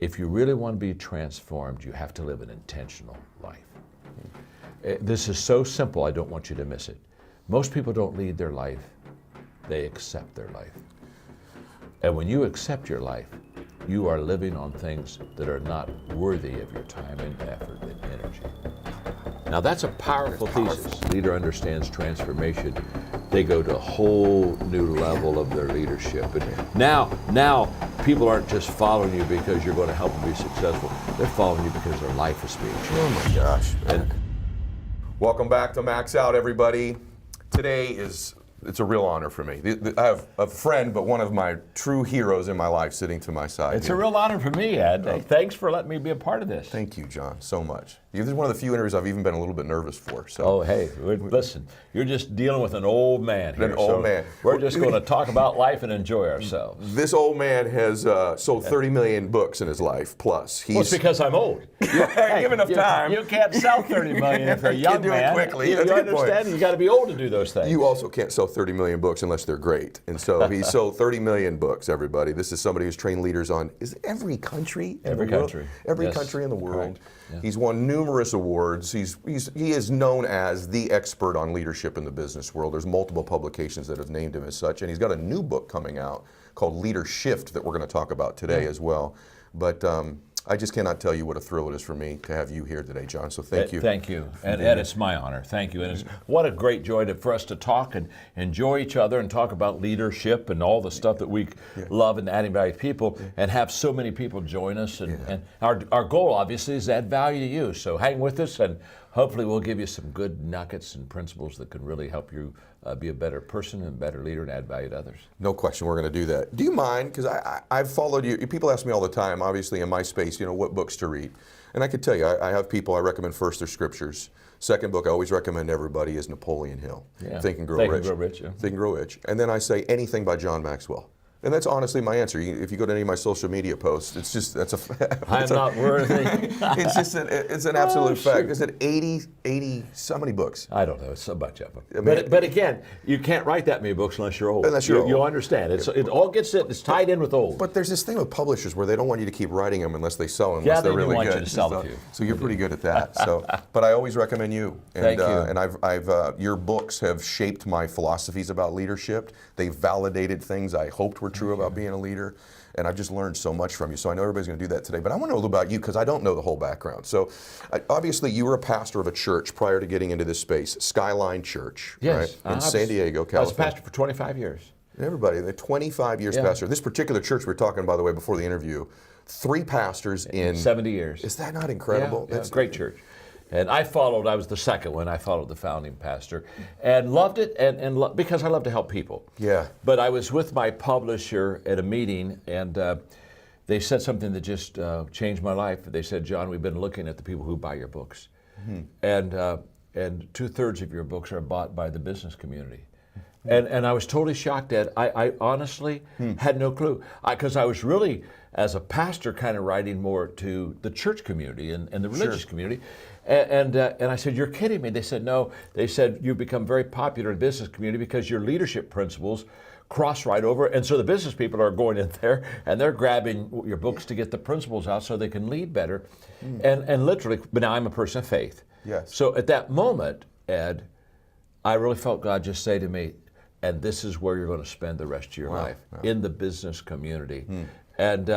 if you really want to be transformed, you have to live an intentional life. This is so simple, I don't want you to miss it. Most people don't lead their life, they accept their life. And when you accept your life, you are living on things that are not worthy of your time and effort and energy. Now that's a powerful thesis. Leader understands transformation. They go to a whole new level of their leadership. And now people aren't just following you because you're going to help them be successful. They're following you because their life is being changed. Oh my gosh. And welcome back to Max Out, everybody. Today it's a real honor for me. I have a friend, but one of my true heroes in my life sitting to my side. It's a real honor for me, Ed. Thanks for letting me be a part of this. Thank you, John, so much. This is one of the few interviews I've even been a little bit nervous for. So. Oh, hey, listen, you're just dealing with an old man here. An old man. We're just going to talk about life and enjoy ourselves. This old man has sold 30 million books in his life, plus. Well, it's because I'm old. Give enough time. You can't sell 30 million if you're a young man. You can't do it quickly. You understand? You got to be old to do those things. You also can't sell 30 million books unless they're great. And so he sold 30 million books, everybody. This is somebody who's trained leaders on every country in the world. Every country in the world. Yeah. He's won numerous awards. He is known as the expert on leadership in the business world. There's multiple publications that have named him as such. And he's got a new book coming out called Leader Shift that we're going to talk about today as well. But I just cannot tell you what a thrill it is for me to have you here today, John. So thank you. Thank you. And Ed, it's my honor. Thank you. And it's what a great joy for us to talk and enjoy each other and talk about leadership and all the stuff that we love and adding value to people and have so many people join us. And our goal, obviously, is to add value to you. So hang with us and hopefully we'll give you some good nuggets and principles that can really help you be a better person and a better leader and add value to others. No question, we're going to do that. Do you mind, because I've followed you, people ask me all the time, obviously in my space, what books to read. And I could tell you, I have people I recommend first their scriptures. Second book I always recommend to everybody is Napoleon Hill, Think and Grow Rich. Think and Grow Rich. And then I say anything by John Maxwell. And that's honestly my answer. If you go to any of my social media posts, it's just, I'm not worthy. it's an absolute fact. Is it 80, so many books? I don't know, it's so much of them. I mean, but again, you can't write that many books unless you're old. You'll understand. It's tied in with old. But there's this thing with publishers where they don't want you to keep writing them unless they sell them, unless they're really good. Yeah, they want you to sell it to you. So you're pretty good at that. But I always recommend you. And, Thank you. And your books have shaped my philosophies about leadership. They've validated things I hoped were true about being a leader, and I've just learned so much from you. So I know everybody's going to do that today, but I want to know a little about you because I don't know the whole background. So obviously you were a pastor of a church prior to getting into this space, Skyline Church, right? In San Diego, California. I was a pastor for 25 years. Everybody, they're 25 years pastor. This particular church we're talking, by the way, before the interview, 3 pastors in 70 years. Is that not incredible? That's a great church. And I was the second one, I followed the founding pastor and loved it because I love to help people. Yeah. But I was with my publisher at a meeting and they said something that just changed my life. They said, John, we've been looking at the people who buy your books. And 2/3 of your books are bought by the business community. And I was totally shocked at I honestly had no clue. Because I was really, as a pastor, kind of writing more to the church community and the religious community. And I said, you're kidding me. They said, no. They said, you've become very popular in the business community because your leadership principles cross right over. And so the business people are going in there and they're grabbing your books to get the principles out so they can lead better. And literally, but now I'm a person of faith. Yes. So at that moment, Ed, I really felt God just say to me, and this is where you're going to spend the rest of your life, in the business community. And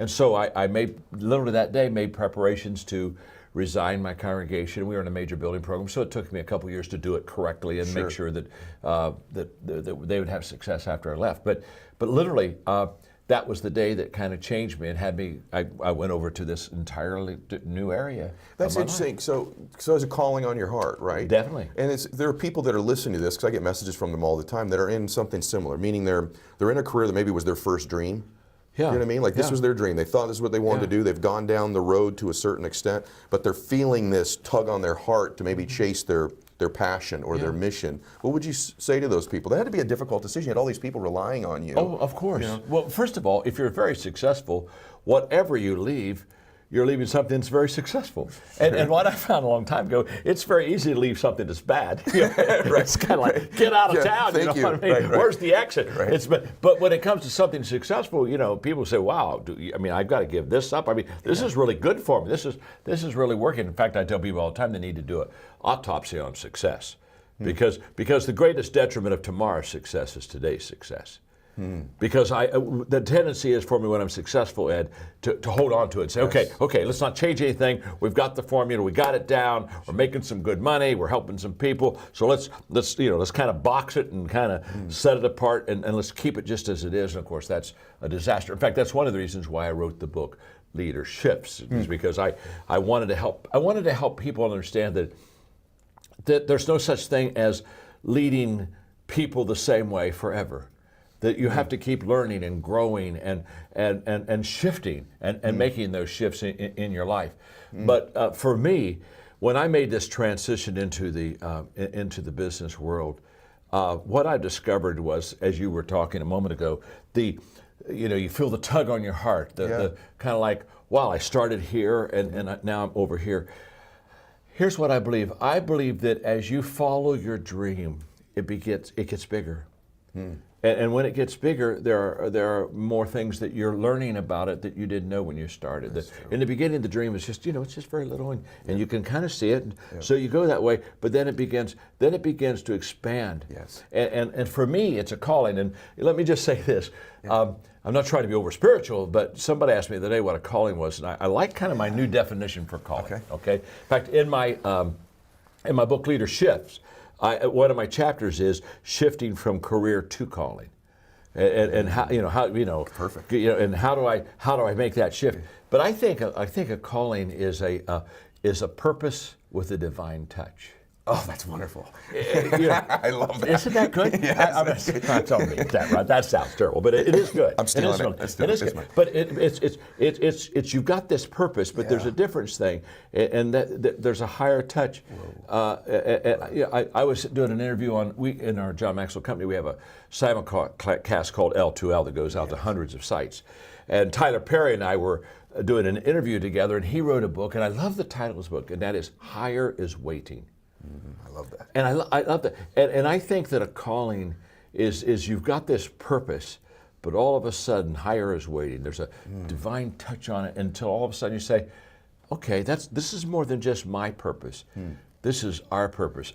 so I made, literally that day, made preparations to resign my congregation. We were in a major building program, so it took me a couple years to do it correctly and make sure that that they would have success after I left. But literally, that was the day that kind of changed me and had me. I went over to this entirely new area. That's interesting. So there's a calling on your heart, right? Definitely. And there are people that are listening to this because I get messages from them all the time that are in something similar, meaning they're in a career that maybe was their first dream. Yeah. You know what I mean? Like this was their dream. They thought this is what they wanted to do. They've gone down the road to a certain extent, but they're feeling this tug on their heart to maybe chase their passion or their mission. What would you say to those people? That had to be a difficult decision. You had all these people relying on you. Oh, of course. Well, first of all, if you're very successful, whatever you leave, you're leaving something that's very successful. And what I found a long time ago, it's very easy to leave something that's bad. It's kind of like, get out of town. Thank you. What I mean? Right. Where's the exit? Right. But when it comes to something successful, people say, wow, I've got to give this up. I mean, this is really good for me. This is really working. In fact, I tell people all the time they need to do an autopsy on success. Because the greatest detriment of tomorrow's success is today's success. Because the tendency is for me when I'm successful, Ed, to hold on to it and say, okay, let's not change anything. We've got the formula, we got it down. We're making some good money. We're helping some people. So let's kind of box it and kind of set it apart and let's keep it just as it is. And of course, that's a disaster. In fact, that's one of the reasons why I wrote the book Leader Shifts, is because I wanted to help. I wanted to help people understand that there's no such thing as leading people the same way forever. That you have to keep learning and growing and shifting and making those shifts in your life. But for me, when I made this transition into the business world, what I discovered was, as you were talking a moment ago, you feel the tug on your heart, the kind of like, wow, I started here and now I'm over here. Here's what I believe. I believe that as you follow your dream, it gets bigger. And when it gets bigger, there are more things that you're learning about it that you didn't know when you started. In the beginning, the dream is just, it's just very little, and you can kind of see it. And so you go that way, but then it begins to expand. Yes. And for me, it's a calling. And let me just say this. I'm not trying to be over spiritual, but somebody asked me the other day what a calling was, and I like kind of my new definition for calling. Okay. In fact, in my book, Leader Shifts, one of my chapters is shifting from career to calling, and how Perfect. And how do I make that shift? But I think a calling is a purpose with a divine touch. Oh, that's wonderful. I love that. Isn't that good? Yes, That sounds terrible, but it is good. I'm stealing it. It is good. But it's you've got this purpose, but there's a difference thing, and that there's a higher touch. I was doing an interview in our John Maxwell company. We have a simulcast called L2L that goes out to hundreds of sites, and Tyler Perry and I were doing an interview together, and he wrote a book, and I love the title of his book, and that is Higher is Waiting. I love that. And I love that. And I think that a calling is you've got this purpose, but all of a sudden higher is waiting. There's a divine touch on it until all of a sudden you say, okay, this is more than just my purpose. This is our purpose,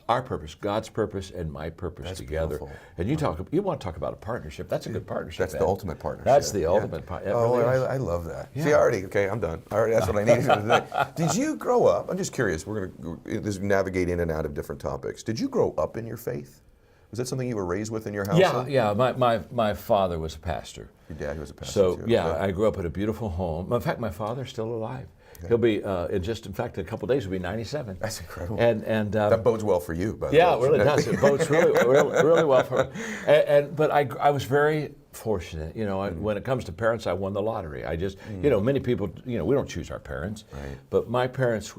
God's purpose and my purpose together. Beautiful. And you want to talk about a partnership. That's a good partnership. That's the ultimate partnership. That's the ultimate partnership. I love that. Yeah. See, I'm done. That's what I needed today. Did you grow up? I'm just curious. We're going to navigate in and out of different topics. Did you grow up in your faith? Was that something you were raised with in your household? Yeah. My father was a pastor. Your dad was a pastor So too. I grew up in a beautiful home. In fact, my father's still alive. Okay. He'll be in fact a couple of days he'll be 97. That's incredible. And that bodes well for you, by the way. Yeah, it really does. It bodes really well for me. But I was very fortunate. When it comes to parents, I won the lottery. I just many people we don't choose our parents. Right. But my parents,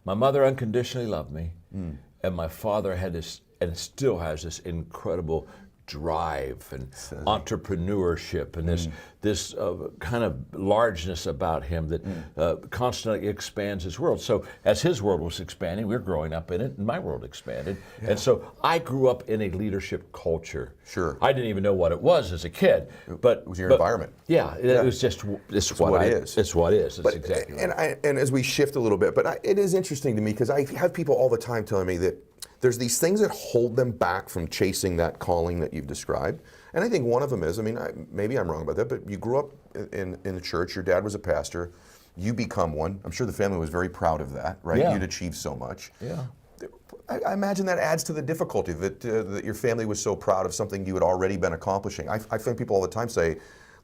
my mother unconditionally loved me, and my father had this, and still has this incredible drive and entrepreneurship and this kind of largeness about him that constantly expands his world. So as his world was expanding, we were growing up in it, and my world expanded. Yeah. And so I grew up in a leadership culture. Sure. I didn't even know what it was as a kid, but it was your environment. Yeah, it was just what it is. It's what it is. It's exactly right. And as we shift a little bit, but it is interesting to me because I have people all the time telling me that there's these things that hold them back from chasing that calling that you've described. And I think one of them is, maybe I'm wrong about that, but you grew up in the church, your dad was a pastor, you become one. I'm sure the family was very proud of that, right? Yeah. You'd achieved so much. Yeah. I imagine that adds to the difficulty that your family was so proud of something you had already been accomplishing. I find people all the time say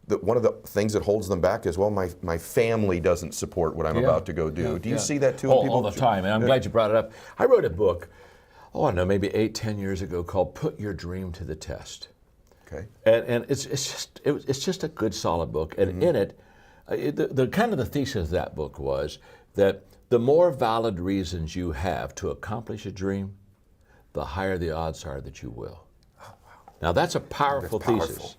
that one of the things that holds them back is, well, my family doesn't support what I'm about to go do. Do you see that too? All the time, and I'm glad you brought it up. I wrote a book, I don't know, maybe 8-10 years ago called Put Your Dream to the Test. Okay. And it's just a good solid book. And in it, the kind of the thesis of that book was that the more valid reasons you have to accomplish a dream, the higher the odds are that you will. Oh, wow. Now that's a powerful thesis.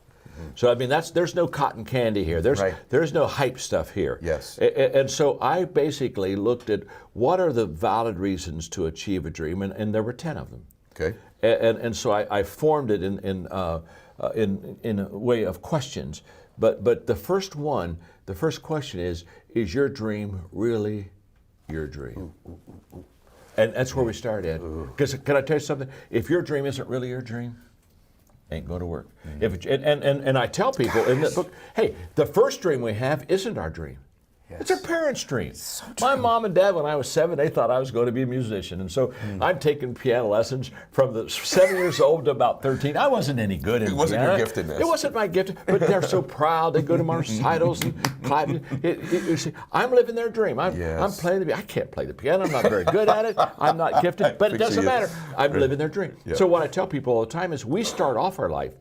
So I mean, there's no cotton candy here. There's no hype stuff here. Yes. And so I basically looked at what are the valid reasons to achieve a dream, and there were 10 of them. Okay. And so I formed it in a way of questions. But the first question is your dream really your dream? And that's where we start, Ed. Because can I tell you something? If your dream isn't really your dream, ain't going to work. And I tell people in the book, hey, the first dream we have isn't our dream. Yes. It's our parents' dream. So my mom and dad, when I was 7, they thought I was going to be a musician. And so I'm taking piano lessons from the 7 years old to about 13. I wasn't any good in piano. It wasn't your giftedness. It wasn't my gift, but they're so proud. They go to my recitals and clap. You see, I'm living their dream. I'm playing the piano. I can't play the piano. I'm not very good at it. I'm not gifted, but it doesn't matter. I'm living their dream. Yeah. So what I tell people all the time is we start off our life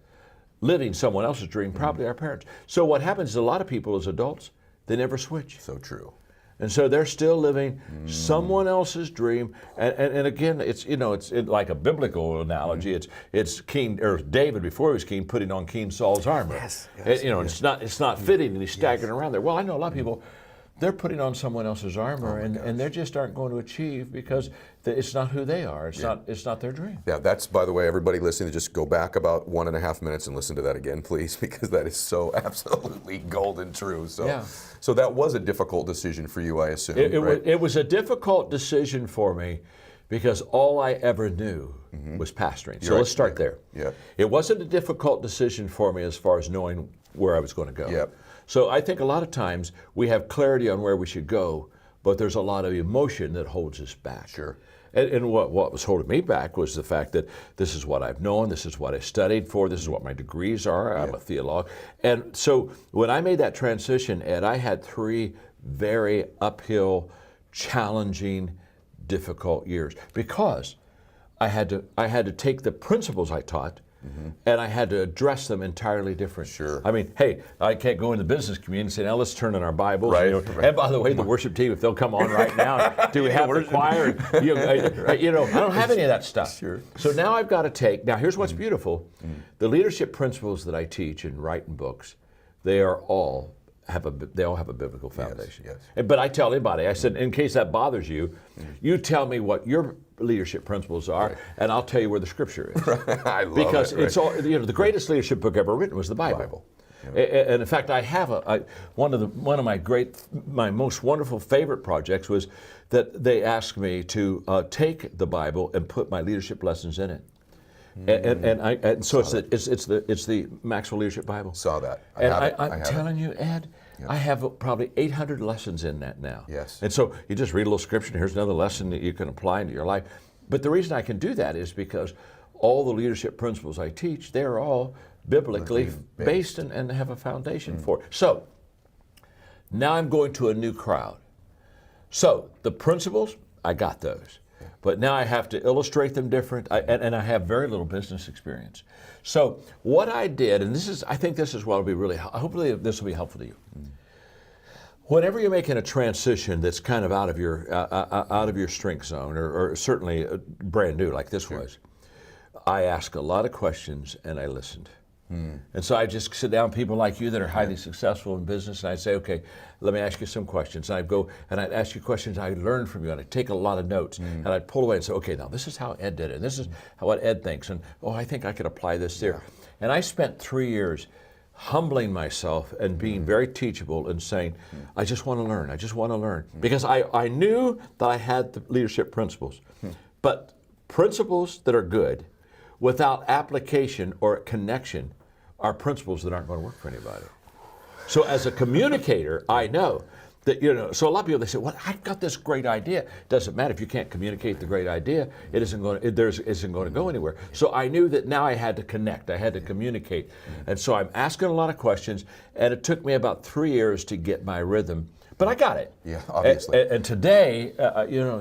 living someone else's dream, probably our parents. So what happens is a lot of people as adults, they never switch. So true. And so they're still living someone else's dream. And again, it's like a biblical analogy. It's King, or David before he was king, putting on King Saul's armor. Yes. It's not fitting, and he's staggering around there. Well, I know a lot of people, they're putting on someone else's armor, and they just aren't going to achieve because it's not who they are. It's not their dream. Yeah, that's, by the way, everybody listening, just go back about 1.5 minutes and listen to that again, please, because that is so absolutely golden true. So that was a difficult decision for you, I assume. It was a difficult decision for me because all I ever knew was pastoring. So let's start there. Yeah. It wasn't a difficult decision for me as far as knowing where I was going to go. Yep. So I think a lot of times we have clarity on where we should go, but there's a lot of emotion that holds us back. Sure. And what was holding me back was the fact that this is what I've known, this is what I studied for, this is what my degrees are, I'm a theologue. And so when I made that transition, Ed, I had 3 very uphill, challenging, difficult years because I had to take the principles I taught and I had to address them entirely different. Sure. I mean, hey, I can't go in the business community and say, now let's turn in our Bibles. Right. And by the way, the worship team, if they'll come on right now, do we have the choir? I don't have any of that stuff. Sure. So now I've got to take, now here's what's beautiful. The leadership principles that I teach and write in books, they all have a biblical foundation. Yes. But I tell anybody, I said, in case that bothers you, you tell me what your leadership principles are, and I'll tell you where the Scripture is. I love because it. It's all, the greatest leadership book ever written was the Bible. Yeah. And in fact, I have one of my most wonderful favorite projects was that they asked me to take the Bible and put my leadership lessons in it. And so it's the Maxwell Leadership Bible. Saw that. I'm telling you, Ed, I have probably 800 lessons in that now. Yes. And so you just read a little scripture, and here's another lesson that you can apply into your life. But the reason I can do that is because all the leadership principles I teach, they're all biblically based and have a foundation for it. So now I'm going to a new crowd. So the principles, I got those. But now I have to illustrate them different, and I have very little business experience. So what I did, and I think this is what will be really, hopefully this will be helpful to you. Whenever you're making a transition that's kind of out of your strength zone, or certainly brand new like this was, I ask a lot of questions and I listened. And so I just sit down with people like you that are highly successful in business, and I say, okay, let me ask you some questions. And I'd go and I'd ask you questions I learned from you, and I'd take a lot of notes, and I'd pull away and say, okay, now this is how Ed did it, and this is what Ed thinks, and I think I could apply this there. And I spent 3 years humbling myself and being very teachable and saying, I just want to learn, I just want to learn. Because I knew that I had the leadership principles, but principles that are good without application or connection are principles that aren't going to work for anybody. So as a communicator, I know that, so a lot of people, they say, well, I've got this great idea. It doesn't matter if you can't communicate the great idea, it isn't going to go anywhere. So I knew that now I had to connect, I had to communicate. And so I'm asking a lot of questions, and it took me about 3 years to get my rhythm, but I got it. Yeah, obviously. And today,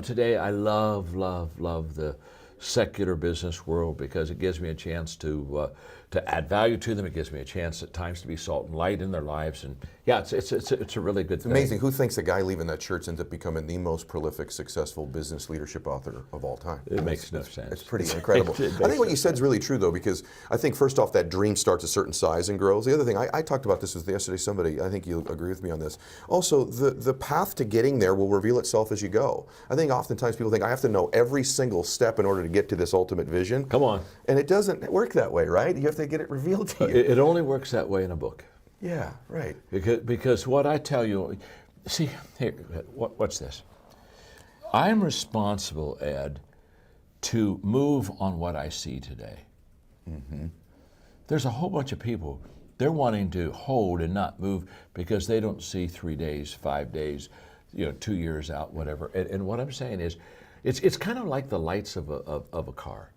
today I love the secular business world because it gives me a chance to to add value to them. It gives me a chance at times to be salt and light in their lives. And yeah, it's a really good thing. Amazing. Who thinks the guy leaving that church ends up becoming the most prolific, successful business leadership author of all time? It makes no sense. It's pretty incredible. I think what you said is really true, though, because I think first off, that dream starts a certain size and grows. The other thing, I talked about this with yesterday. Somebody, I think you'll agree with me on this. Also, the path to getting there will reveal itself as you go. I think oftentimes people think I have to know every single step in order to get to this ultimate vision. Come on. And it doesn't work that way, right? You have to get it revealed to you. It only works that way in a book. Yeah, right. Because what I tell you, see, here, what's this? I'm responsible, Ed, to move on what I see today. Mm-hmm. There's a whole bunch of people, they're wanting to hold and not move because they don't see 3 days, 5 days, 2 years out, whatever. And what I'm saying is, it's kind of like the lights of a car.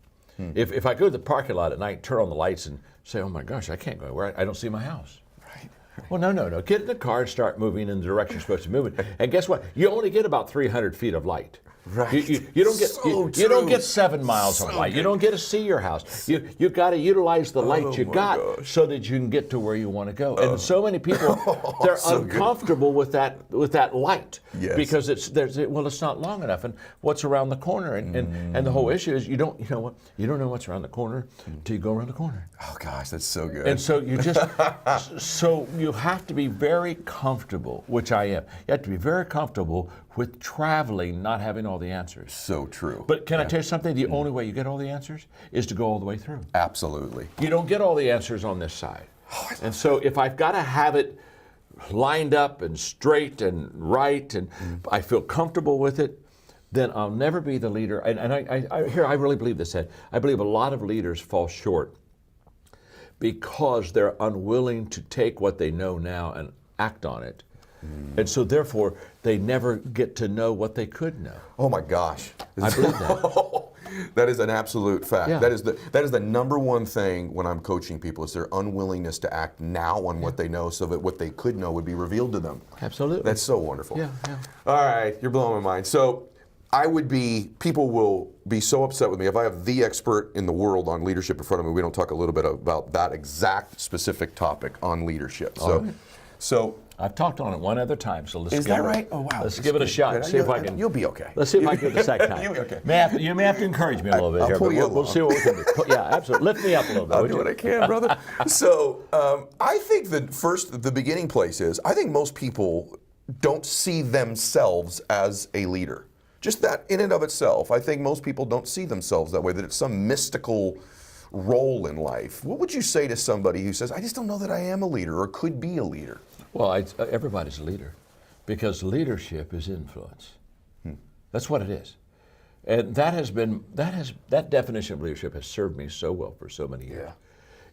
If I go to the parking lot at night, turn on the lights and say, oh my gosh, I can't go anywhere, I don't see my house. Right. Well, no. Get in the car and start moving in the direction you're supposed to move in. And guess what? You only get about 300 feet of light. Right. You don't get you don't get 7 miles of light. Good. You don't get to see your house. You got to utilize the light you got so that you can get to where you want to go. And so many people they're uncomfortable with that light because it's not long enough. And what's around the corner? And the whole issue is you don't know what's around the corner until you go around the corner. Oh gosh, that's so good. And so you just so you have to be very comfortable, which I am. You have to be very comfortable with traveling, not having all the answers. So true. But can I tell you something? The only way you get all the answers is to go all the way through. Absolutely. You don't get all the answers on this side. And so if I've got to have it lined up and straight and right, and I feel comfortable with it, then I'll never be the leader. And I really believe this, Ed. I believe a lot of leaders fall short because they're unwilling to take what they know now and act on it. And so therefore, they never get to know what they could know. Oh my gosh. I believe that. That is an absolute fact. Yeah. That is the number one thing when I'm coaching people is their unwillingness to act now on what they know so that what they could know would be revealed to them. Absolutely. That's so wonderful. Yeah. All right, you're blowing my mind. So people will be so upset with me if I have the expert in the world on leadership in front of me. We don't talk a little bit about that exact specific topic on leadership. So I've talked on it one other time, so let's is give that it, right? Oh wow! Let's give it a shot. See if I can. You'll be okay. Let's see if I can do it the second time. You'll be okay. You may have to encourage me a little bit here, but we'll see what we can do. Yeah, absolutely. Lift me up a little bit. I'll do what I can, brother. So I think the beginning place is I think most people don't see themselves as a leader. Just that in and of itself, I think most people don't see themselves that way. That it's some mystical role in life. What would you say to somebody who says, "I just don't know that I am a leader or could be a leader"? Well, everybody's a leader, because leadership is influence. That's what it is, and that definition of leadership has served me so well for so many years. Yeah.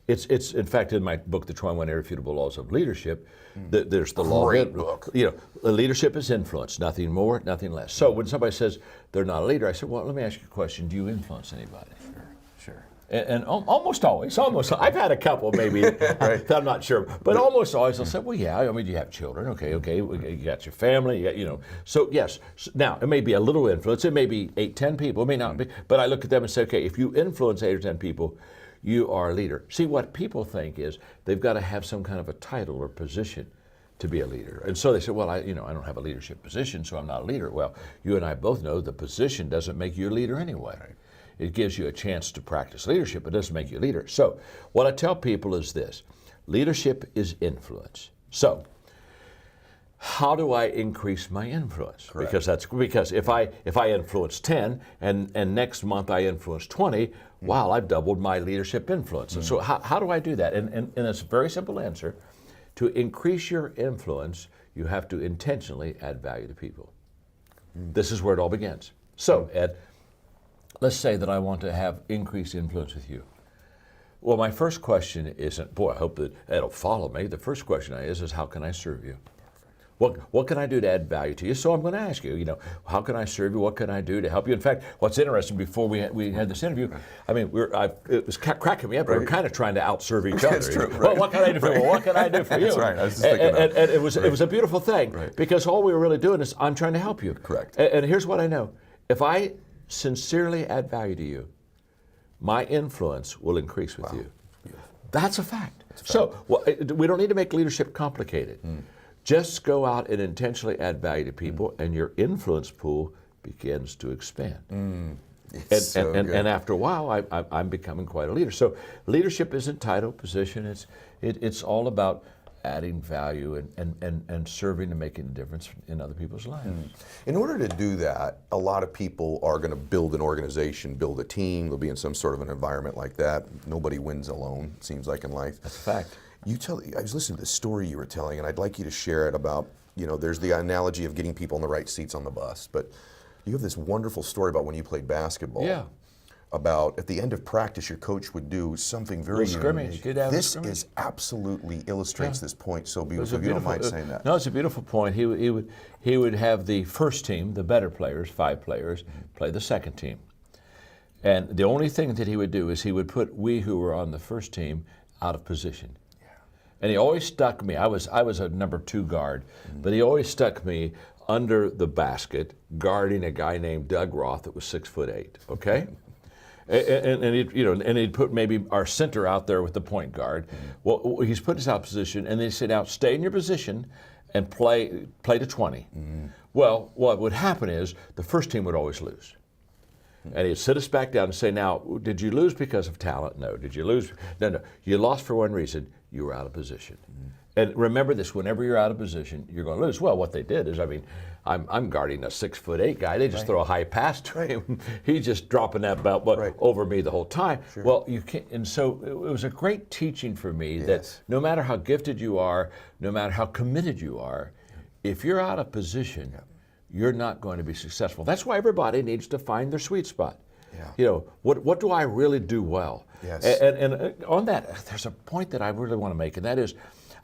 It's in fact in my book, The 21 Irrefutable Laws of Leadership. There's the law. Great book. Leadership is influence, nothing more, nothing less. So when somebody says they're not a leader, I said, well, let me ask you a question: do you influence anybody? Sure. And almost always, I've had a couple maybe, that I'm not sure, but almost always I'll say, well, yeah, I mean, you have children, okay, you got your family, so yes. Now, it may be a little influence, it may be 8, 10 people, it may not be, but I look at them and say, okay, if you influence 8 or 10 people, you are a leader. See, what people think is they've got to have some kind of a title or position to be a leader. And so they say, well, I don't have a leadership position, so I'm not a leader. Well, you and I both know the position doesn't make you a leader anyway. Right. It gives you a chance to practice leadership. It doesn't make you a leader. So what I tell people is this: leadership is influence. So how do I increase my influence? Correct. Because if I influence 10 and next month I influence 20, wow, I've doubled my leadership influence. And so how do I do that? And it's a very simple answer. To increase your influence, you have to intentionally add value to people. This is where it all begins. So, Ed, let's say that I want to have increased influence with you. Well, my first question isn't, boy, I hope that Ed'll follow me. The first question is how can I serve you? What can I do to add value to you? So I'm going to ask you, how can I serve you? What can I do to help you? In fact, what's interesting, before we had this interview, I mean, it was cracking me up. Right. We were kind of trying to outserve each other. That's true. Right. Well, what can I do for you? Well, what can I do for you? That's right. I was just thinking and it was a beautiful thing, because all we were really doing is I'm trying to help you. Correct. And here's what I know: if I sincerely add value to you, my influence will increase with you. That's a fact. So we don't need to make leadership complicated. Just go out and intentionally add value to people, and your influence pool begins to expand. And after a while, I'm becoming quite a leader. So leadership isn't title, position. It's all about adding value and serving and making a difference in other people's lives. In order to do that, a lot of people are going to build an organization, build a team. They'll be in some sort of an environment like that. Nobody wins alone, it seems like in life. That's a fact. I was listening to the story you were telling, and I'd like you to share it about, there's the analogy of getting people in the right seats on the bus, but you have this wonderful story about when you played basketball. Yeah. About at the end of practice, your coach would do something very scrimmage. unique. This is absolutely illustrates this point so beautifully. If you don't mind saying that. No, it's a beautiful point. He would have the first team, the better players, 5 players, play the second team. And the only thing that he would do is he would put we who were on the first team out of position. And he always stuck me. I was a number 2 guard, but he always stuck me under the basket, guarding a guy named Doug Roth that was 6'8". Okay, and he'd put maybe our center out there with the point guard. Well, he's put us out of position, and they said, "Now stay in your position and play to 20." Well, what would happen is the first team would always lose. And he'd sit us back down and say, "Now, did you lose because of talent? No. Did you lose? No. You lost for one reason. You were out of position." And remember this: whenever you're out of position, you're going to lose. Well, what they did is, I'm guarding a 6'8" guy. They just throw a high pass to him. He's just dropping that belt over me the whole time. Sure. Well, you can't. And so it was a great teaching for me that no matter how gifted you are, no matter how committed you are, if you're out of position, you're not going to be successful. That's why everybody needs to find their sweet spot. What do I really do well? Yes. And on that, there's a point that I really want to make, and that is,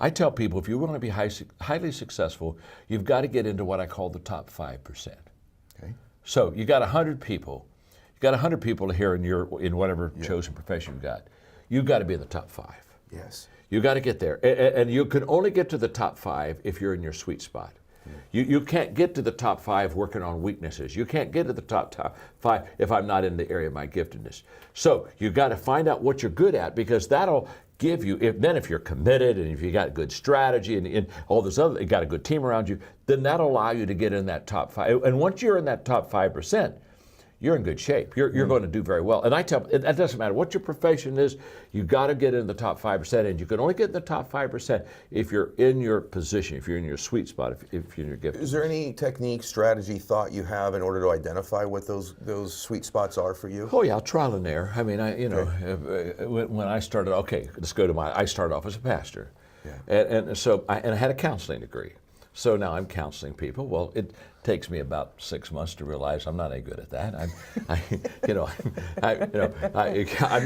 I tell people, if you want to be highly successful, you've got to get into what I call the top 5%. Okay. So you got 100 people. You got 100 people here in whatever chosen profession you've got. You've got to be in the top 5. Yes. You got to get there, and you can only get to the top 5 if you're in your sweet spot. You can't get to the top 5 working on weaknesses. You can't get to the top 5 if I'm not in the area of my giftedness. So you've got to find out what you're good at, because that'll give you, if you're committed and if you got a good strategy and all this other, you got a good team around you, then that'll allow you to get in that top 5. And once you're in that top 5%, you're in good shape. You're going to do very well. And I tell, it doesn't matter what your profession is, you got to get in the top 5%, and you can only get in the top 5% if you're in your position, if you're in your sweet spot, if you're in your gift. Is there any technique, strategy, thought you have in order to identify what those sweet spots are for you? Oh yeah, trial and error. I mean, when I started, I started off as a pastor, and so I had a counseling degree. So now I'm counseling people. Well, it takes me about 6 months to realize I'm not any good at that. I'm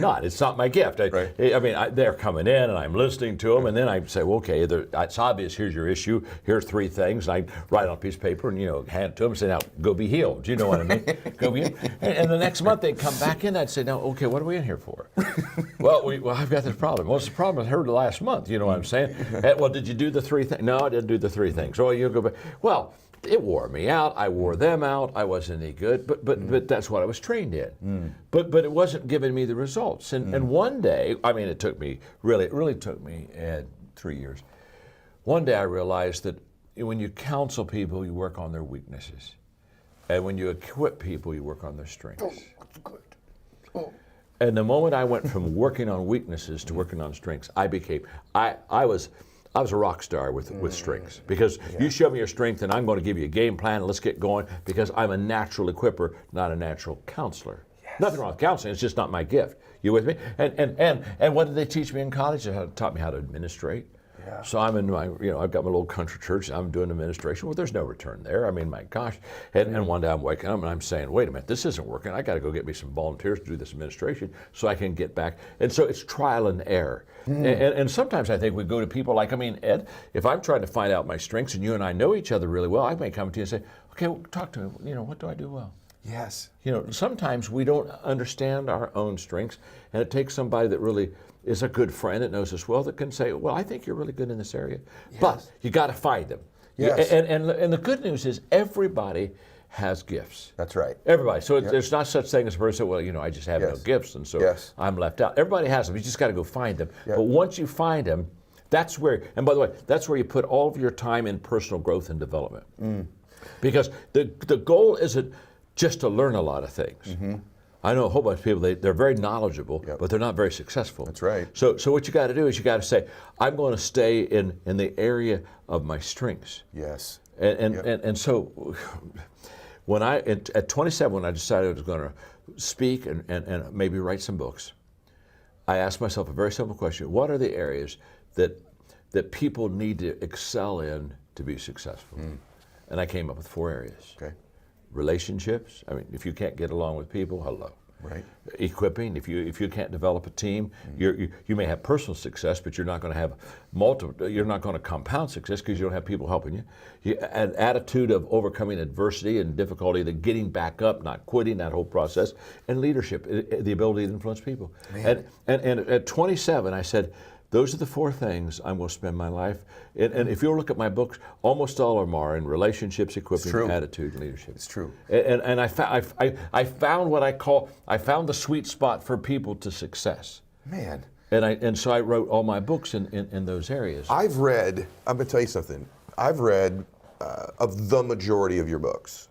not. It's not my gift. They're coming in and I'm listening to them, and then I say, well, okay, it's obvious. Here's your issue. Here's 3 things. And I write on a piece of paper and hand it to them and say, now go be healed. Do you know what I mean? Go be healed. And the next month they'd come back in. I'd say, now, okay, what are we in here for? well, I've got this problem. What's the problem? I heard last month. You know what I'm saying? Well, did you do the 3 things? No, I didn't do the 3 things. So you go back. Well, it wore me out. I wore them out. I wasn't any good. But that's what I was trained in. But it wasn't giving me the results. And one day, it took me it really took me 3 years. One day I realized that when you counsel people, you work on their weaknesses, and when you equip people, you work on their strengths. Oh, that's good. Oh. And the moment I went from working on weaknesses to working on strengths, I was a rock star with strengths, because you show me your strength and I'm going to give you a game plan and let's get going, because I'm a natural equipper, not a natural counselor. Yes. Nothing wrong with counseling, it's just not my gift. You with me? And what did they teach me in college? They taught me how to administrate. Yeah. So I'm in my, I've got my little country church, I'm doing administration. Well, there's no return there. My gosh. And one day I'm waking up and I'm saying, wait a minute, this isn't working. I got to go get me some volunteers to do this administration so I can get back. And so it's trial and error. And sometimes I think we go to people like, Ed, if I'm trying to find out my strengths and you and I know each other really well, I may come to you and say, okay, well, talk to me. What do I do well? Yes. Sometimes we don't understand our own strengths, and it takes somebody that really is a good friend that knows us well that can say, well, I think you're really good in this area, but you got to find them. Yes. And the good news is everybody has gifts. That's right. Everybody. So there's not such thing as a person, well, I just have no gifts, and so I'm left out. Everybody has them. You just got to go find them. But once you find them, that's where, and by the way, that's where you put all of your time in personal growth and development. Because the goal isn't just to learn a lot of things. I know a whole bunch of people, they're very knowledgeable, but they're not very successful. That's right. So what you got to do is you got to say, I'm going to stay in the area of my strengths. Yes. And so when at 27, when I decided I was going to speak and maybe write some books, I asked myself a very simple question. What are the areas that people need to excel in to be successful? And I came up with 4 areas. Okay. Relationships. I mean, if you can't get along with people, hello. Right. Equipping. If you can't develop a team, you may have personal success, but you're not going to have You're not going to compound success because you don't have people helping you. An attitude of overcoming adversity and difficulty, the getting back up, not quitting, that whole process, and leadership, the ability to influence people. And at 27, I said, those are the 4 things I'm going to spend my life. And if you'll look at my books, almost all of them are in relationships, equipping, attitude, and leadership. It's true. And I found I found the sweet spot for people to success. Man. And so I wrote all my books in those areas. I'm going to tell you something. I've read of the majority of your books.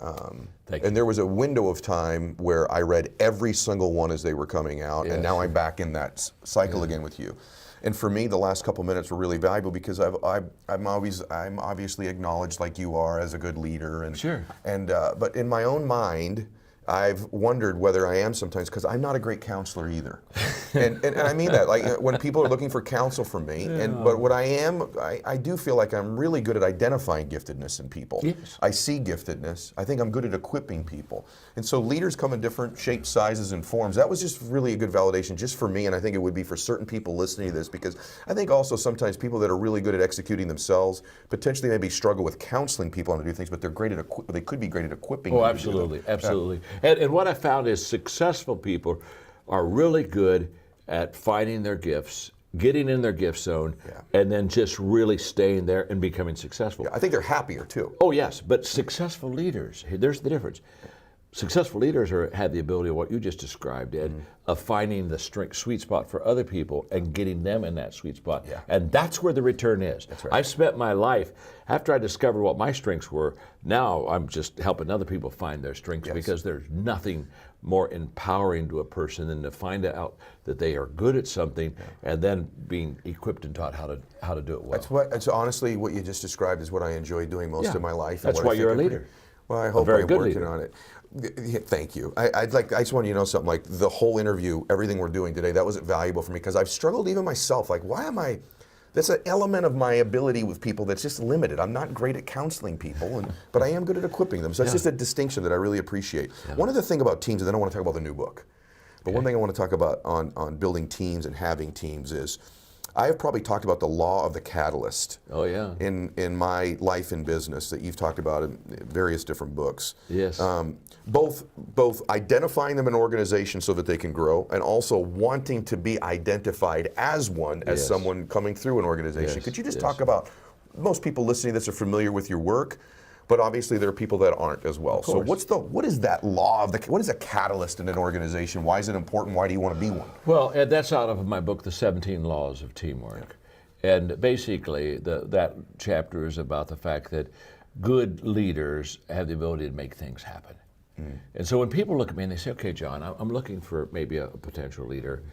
And there was a window of time where I read every single one as they were coming out, and now I'm back in that cycle again with you. And for me, the last couple minutes were really valuable because I'm obviously acknowledged like you are as a good leader, and but in my own mind, I've wondered whether I am sometimes, because I'm not a great counselor either. And I mean that, like when people are looking for counsel from me, but what I am, I do feel like I'm really good at identifying giftedness in people. Yes. I see giftedness. I think I'm good at equipping people. And so leaders come in different shapes, sizes, and forms. That was just really a good validation just for me, and I think it would be for certain people listening to this, because I think also sometimes people that are really good at executing themselves potentially maybe struggle with counseling people on how to do things, but they're great at they could be great at equipping them. Oh, absolutely, absolutely. And what I found is successful people are really good at finding their gifts, getting in their gift zone, and then just really staying there and becoming successful. Yeah, I think they're happier too. Oh yes, but successful leaders, there's the difference. Successful leaders have the ability of what you just described, Ed, of finding the sweet spot for other people and getting them in that sweet spot. Yeah. And that's where the return is. That's right. I spent my life, after I discovered what my strengths were, now I'm just helping other people find their strengths, because there's nothing more empowering to a person than to find out that they are good at something and then being equipped and taught how to do it well. That's honestly what you just described is what I enjoy doing most of my life. That's why you're a leader. Well, I hope I'm working on it. Thank you. I just want you to know something, like the whole interview, everything we're doing today, that was valuable for me, because I've struggled even myself. Like, why am I, that's an element of my ability with people that's just limited. I'm not great at counseling people, but I am good at equipping them. So it's just a distinction that I really appreciate. One other thing about teams, and then I want to talk about the new book, but one thing I want to talk about on building teams and having teams is, I have probably talked about the law of the catalyst. Oh yeah. In my life and business that you've talked about in various different books. Yes. Both identifying them in an organization so that they can grow, and also wanting to be identified as one, as someone coming through an organization. Could you just talk about, most people listening to this are familiar with your work, but obviously there are people that aren't as well. So what is that law of what is a catalyst in an organization? Why is it important? Why do you want to be one? Well, Ed, that's out of my book, The 17 Laws of Teamwork. And basically that chapter is about the fact that good leaders have the ability to make things happen. And so when people look at me and they say, okay, John, I'm looking for maybe a potential leader,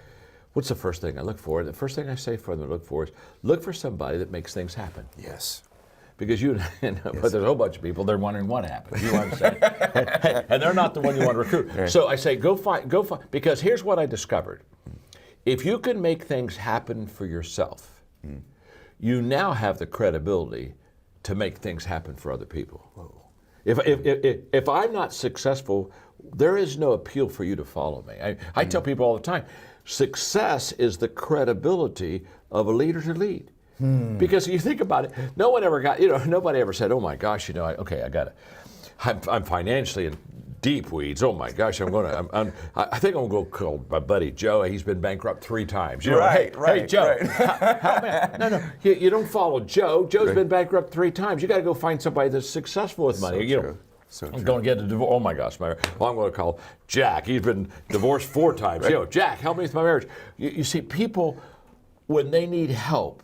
what's the first thing I look for? The first thing I say for them to look for is, look for somebody that makes things happen. Yes. Because but there's a whole bunch of people, they're wondering what happened. You know what I'm saying? And they're not the one you want to recruit. Right. So I say, go find, because here's what I discovered. If you can make things happen for yourself, you now have the credibility to make things happen for other people. Whoa. If I'm not successful, there is no appeal for you to follow me. I tell people all the time, success is the credibility of a leader to lead. Because you think about it, no one ever got, nobody ever said, oh my gosh, I'm financially in deep weeds. Oh my gosh, I think I'm going to go call my buddy Joe. He's been bankrupt 3 times. Right. Hey Joe, help me. No, you don't follow Joe. Joe's been bankrupt 3 times. You got to go find somebody that's successful with money. So I'm true. going to get a divorce. Oh my gosh, well, I'm going to call Jack. He's been divorced 4 times. Right. Jack, help me with my marriage. You see, people, when they need help,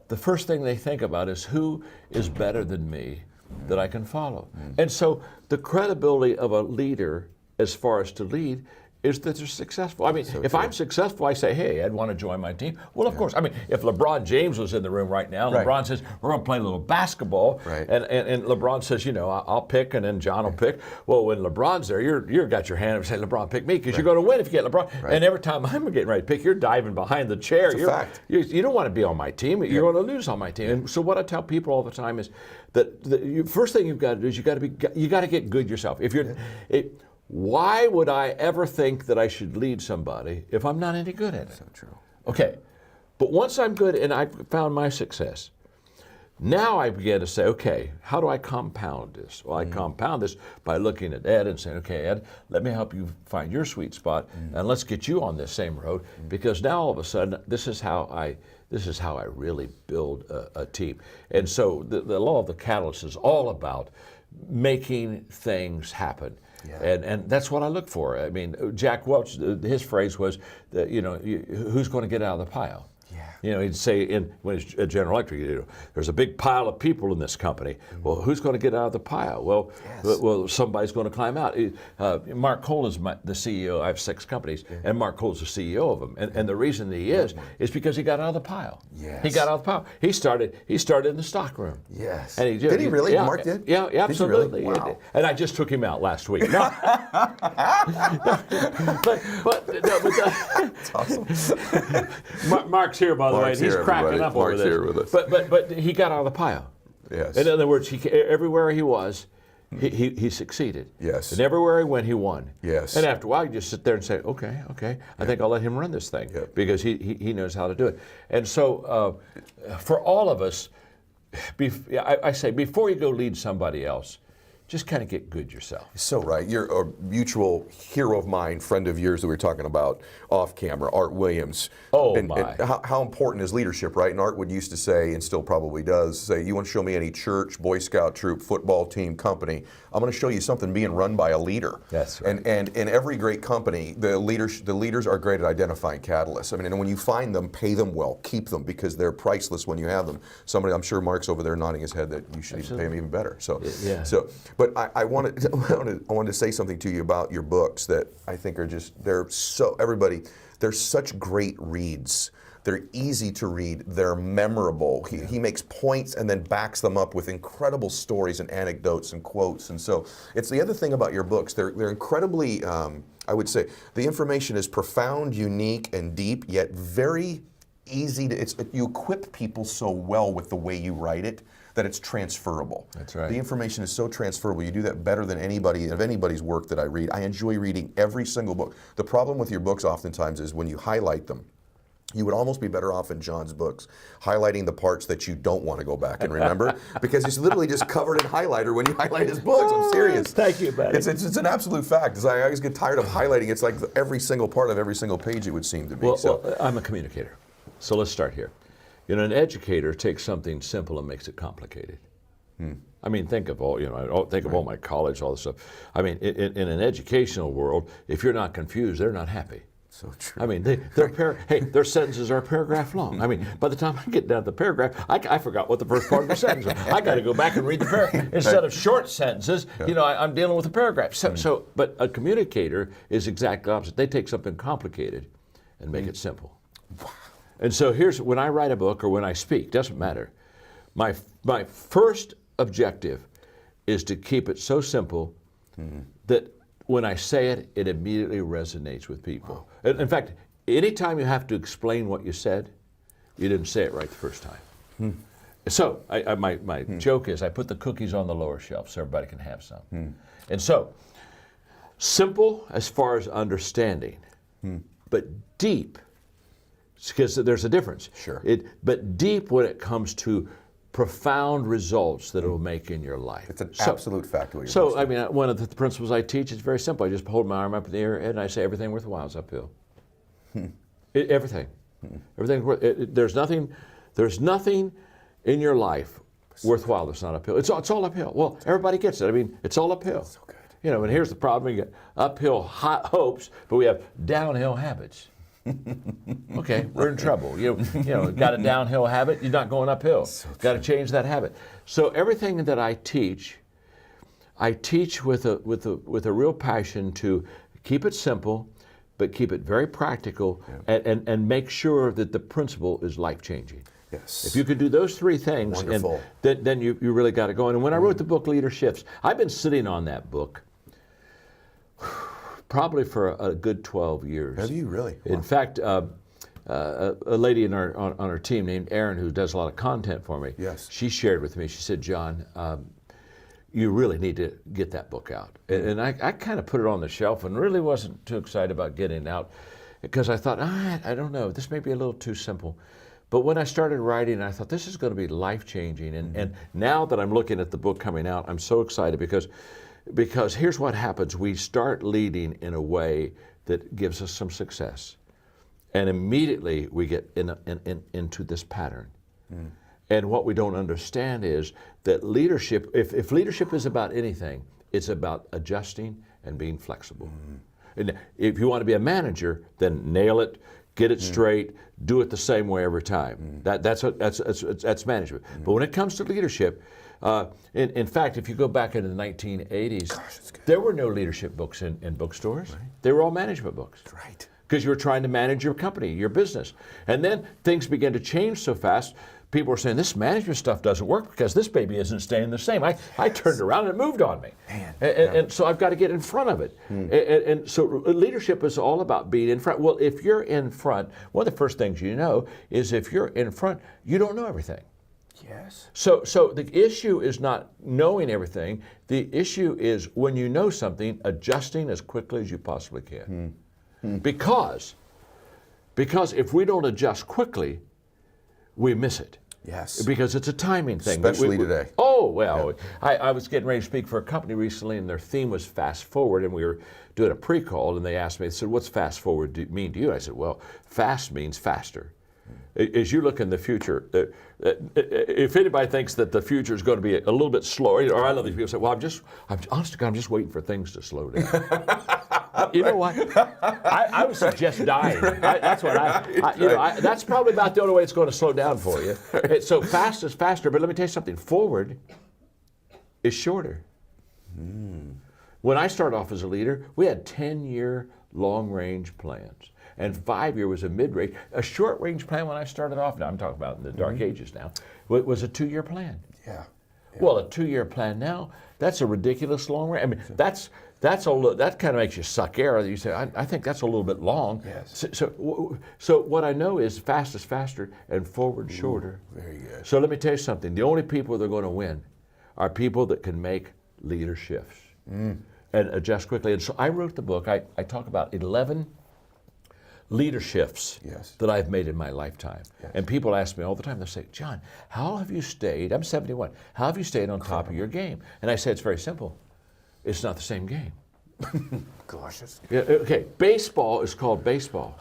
the first thing they think about is who is better than me that I can follow. And so the credibility of a leader as far as to lead is that they're successful. I mean, if I'm successful, I say, hey, I'd want to join my team. Well, of course. I mean, if LeBron James was in the room right now, LeBron says, we're going to play a little basketball, and LeBron says, I'll pick, and then John will pick. Well, when LeBron's there, you've got your hand up and say, LeBron, pick me, because you're going to win if you get LeBron. And every time I'm getting ready to pick, you're diving behind the chair. It's a fact. You don't want to be on my team. You're going to lose on my team. And so what I tell people all the time is that the first thing you've got to do is you got to get good yourself. If you're why would I ever think that I should lead somebody if I'm not any good at it? So true. Okay, but once I'm good and I've found my success, now I begin to say, okay, how do I compound this? Well, I compound this by looking at Ed and saying, okay, Ed, let me help you find your sweet spot, and let's get you on this same road, because now all of a sudden, this is how I really build a team. And so the law of the catalyst is all about making things happen. Yeah. And that's what I look for. I mean, Jack Welch, his phrase was, that, who's going to get out of the pile? Yeah. He'd say when he's at General Electric, there's a big pile of people in this company. Well, who's going to get out of the pile? Well, somebody's going to climb out. Mark Cole is the CEO. I have 6 companies, and Mark Cole's the CEO of them. And the reason that he is because he got out of the pile. Yes. He got out of the pile. He started in the stock room. Yes. And did he really? Yeah, Mark did? Yeah, absolutely. Did you really? Wow. And I just took him out last week. No. That's awesome. Mark's here, by the way, and he's cracking up over this. Here with us. But he got out of the pile. Yes. In other words, everywhere he was, he succeeded. Yes. And everywhere he went, he won. Yes. And after a while, you just sit there and say, okay, I think I'll let him run this thing because he knows how to do it. And so for all of us, I say, before you go lead somebody else, just kind of get good yourself. So right. You're a mutual hero of mine, friend of yours that we were talking about off camera, Art Williams. Oh, and my. How important is leadership, right? And Art would used to say, and still probably does, say, you want to show me any church, Boy Scout troop, football team, company, I'm going to show you something being run by a leader. That's right. And in every great company, the leaders are great at identifying catalysts. I mean, and when you find them, pay them well, keep them, because they're priceless when you have them. Somebody, I'm sure Mark's over there nodding his head that you should even pay them even better. So, but I wanted to say something to you about your books that I think are just, they're such great reads. They're easy to read. They're memorable. He makes points and then backs them up with incredible stories and anecdotes and quotes. And so it's the other thing about your books. They're incredibly, I would say, the information is profound, unique, and deep, yet very easy to, you equip people so well with the way you write it that it's transferable. That's right. The information is so transferable. You do that better than anybody's work that I read. I enjoy reading every single book. The problem with your books oftentimes is when you highlight them, you would almost be better off in John's books, highlighting the parts that you don't want to go back and remember, because it's literally just covered in highlighter when you highlight his books. I'm serious. Thank you, buddy. It's an absolute fact. I always get tired of highlighting. It's like every single part of every single page, it would seem to me. Well, I'm a communicator. So let's start here. An educator takes something simple and makes it complicated. I mean, think of all, think of all my college, all this stuff. I mean, in an educational world, if you're not confused, they're not happy. So true. I mean, their sentences are a paragraph long. I mean, by the time I get down to the paragraph, I forgot what the first part of the sentence was. I got to go back and read the paragraph. Instead of short sentences, I'm dealing with a paragraph. But a communicator is exactly opposite. They take something complicated and make it simple. Wow. And so here's, when I write a book or when I speak, doesn't matter. My first objective is to keep it so simple that when I say it, it immediately resonates with people. Wow. In fact, anytime you have to explain what you said, you didn't say it right the first time. So my joke is I put the cookies on the lower shelf so everybody can have some. And so, simple as far as understanding, but deep, because there's a difference. Sure. But deep when it comes to profound results that it will make in your life. It's an absolute fact. So, I mean, one of the principles I teach is very simple. I just hold my arm up in the air and I say everything worthwhile is uphill. Everything. Everything. There's nothing in your life worthwhile it's not uphill. It's all uphill. Well, everybody gets it. I mean, it's all uphill. So good. You know, and here's the problem. You get uphill hopes, but we have downhill habits. Okay, we're in trouble. You know, got a downhill habit, you're not going uphill. Got to change that habit. So everything that I teach with a real passion to keep it simple, but keep it very practical, and make sure that the principle is life-changing. Yes. If you could do those three things, Wonderful. and then you really got it going. And when I wrote the book Leader Shifts, I've been sitting on that book probably for a good 12 years. Have you really? In fact, a lady on our team named Erin, who does a lot of content for me, Yes. she shared with me, she said, John, you really need to get that book out. And I kind of put it on the shelf and really wasn't too excited about getting it out because I thought, I don't know, this may be a little too simple. But when I started writing, I thought this is going to be life-changing. And now that I'm looking at the book coming out, I'm so excited because here's what happens. We start leading in a way that gives us some success. And immediately we get into this pattern. And what we don't understand is that leadership, if leadership is about anything, it's about adjusting and being flexible. And if you want to be a manager, then nail it, get it straight, do it the same way every time. That's management. But when it comes to leadership, in fact, if you go back into the 1980s, there were no leadership books in bookstores. Right. They were all management books. Right. Because you were trying to manage your company, your business. And then things began to change so fast, people were saying, this management stuff doesn't work because this baby isn't staying the same. I turned around and it moved on me. And so I've got to get in front of it. And so leadership is all about being in front. Well, if you're in front, one of the first things you know is if you're in front, you don't know everything. Yes. So the issue is not knowing everything. The issue is when you know something, adjusting as quickly as you possibly can. Because if we don't adjust quickly, we miss it. Yes. Because it's a timing thing. Especially today. Oh, well, I was getting ready to speak for a company recently, and their theme was fast forward, and we were doing a pre-call, and they asked me, they said, what's fast forward mean to you? I said, well, fast means faster. As you look in the future, if anybody thinks that the future is going to be a little bit slower, or I love these people say, well, honest to God, I'm just waiting for things to slow down. You know what? I would suggest dying. That's what that's probably about the only way it's going to slow down for you. So fast is faster, but let me tell you something. Forward is shorter. When I started off as a leader, we had 10-year long-range plans. And 5-year was a mid-range. A short-range plan when I started off, now I'm talking about in the dark ages now, was a 2-year plan. Yeah. Well, a 2-year plan now, that's a ridiculous long range. I mean, that kind of makes you suck air. You say, I think that's a little bit long. Yes. So what I know is fast is faster and forward shorter. Very good. So let me tell you something. The only people that are going to win are people that can make leader shifts and adjust quickly. And so I wrote the book. I talk about 11 leader shifts that I've made in my lifetime. Yes. And people ask me all the time, they say, John, how have you stayed, I'm 71, how have you stayed on top of your game? And I say, it's very simple. It's not the same game. Gosh. Okay, baseball is called baseball,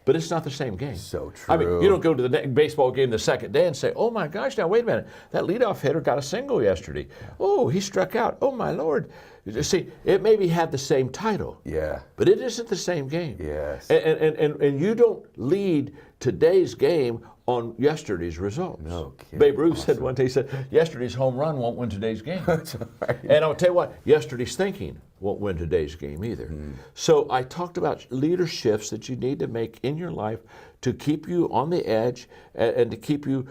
but it's not the same game. So true. I mean, you don't go to the baseball game the second day and say, oh my gosh, now wait a minute, that leadoff hitter got a single yesterday. Oh, he struck out. Oh my Lord. You see, it maybe had the same title. Yeah. But it isn't the same game. Yes. And you don't lead today's game on yesterday's results. No kidding. Babe Ruth said one day, he said, yesterday's home run won't win today's game. That's right. And I'll tell you what, yesterday's thinking won't win today's game either. So I talked about leader shifts that you need to make in your life to keep you on the edge and to keep you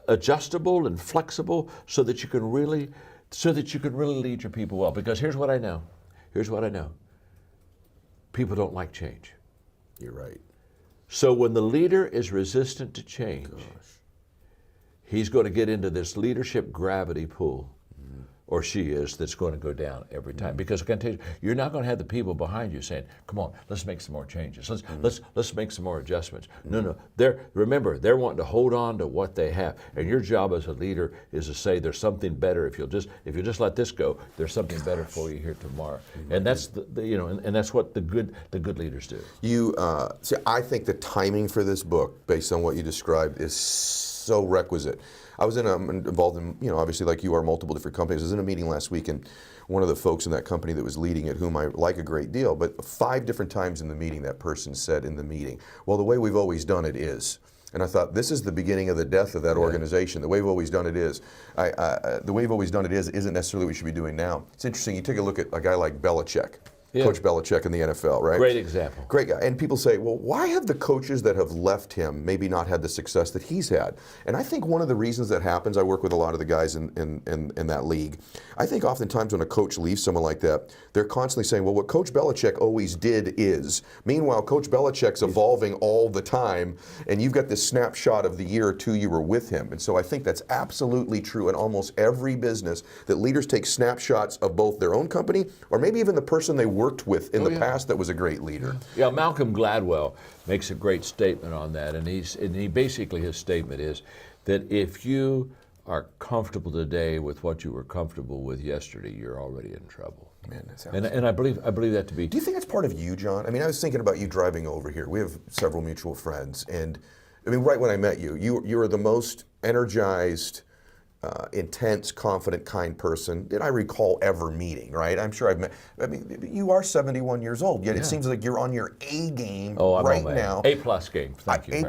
adjustable and flexible so that you can really lead your people well. Because here's what I know. People don't like change. You're right. So when the leader is resistant to change, he's going to get into this leadership gravity pool, or she is, that's going to go down every time. Because I can tell you, you're not going to have the people behind you saying, come on, let's make some more changes. Let's make some more adjustments. No. Remember, they're wanting to hold on to what they have. And your job as a leader is to say there's something better. If you'll just let this go, there's something better for you here tomorrow. And that's and that's what the good leaders do. See, I think the timing for this book, based on what you described, is so requisite. I was involved in, obviously like you are, multiple different companies. I was in a meeting last week, and one of the folks in that company that was leading it, whom I like a great deal, but 5 different times in the meeting, that person said in the meeting, well, the way we've always done it is. And I thought, this is the beginning of the death of that organization. The way we've always done it is. The way we've always done it isn't necessarily what we should be doing now. It's interesting, you take a look at a guy like Belichick. Yeah. Coach Belichick in the NFL, right? Great example. Great guy. And people say, well, why have the coaches that have left him maybe not had the success that he's had? And I think one of the reasons that happens, I work with a lot of the guys in that league, I think oftentimes when a coach leaves someone like that, they're constantly saying, well, what Coach Belichick always did is. Meanwhile, Coach Belichick's evolving all the time, and you've got this snapshot of the year or two you were with him. And so I think that's absolutely true in almost every business, that leaders take snapshots of both their own company or maybe even the person they worked with in the past that was a great leader. Yeah, Malcolm Gladwell makes a great statement on that, and he basically, his statement is that if you are comfortable today with what you were comfortable with yesterday, you're already in trouble. Man, that sounds and I believe that to be. Do you think that's part of you, John? I mean, I was thinking about you driving over here. We have several mutual friends, and I mean, right when I met you, you are the most energized, intense, confident, kind person that I recall ever meeting, right? I'm sure I've met, I mean, you are 71 years old, yet it seems like you're on your A game right now. A+ game, thank you. A+,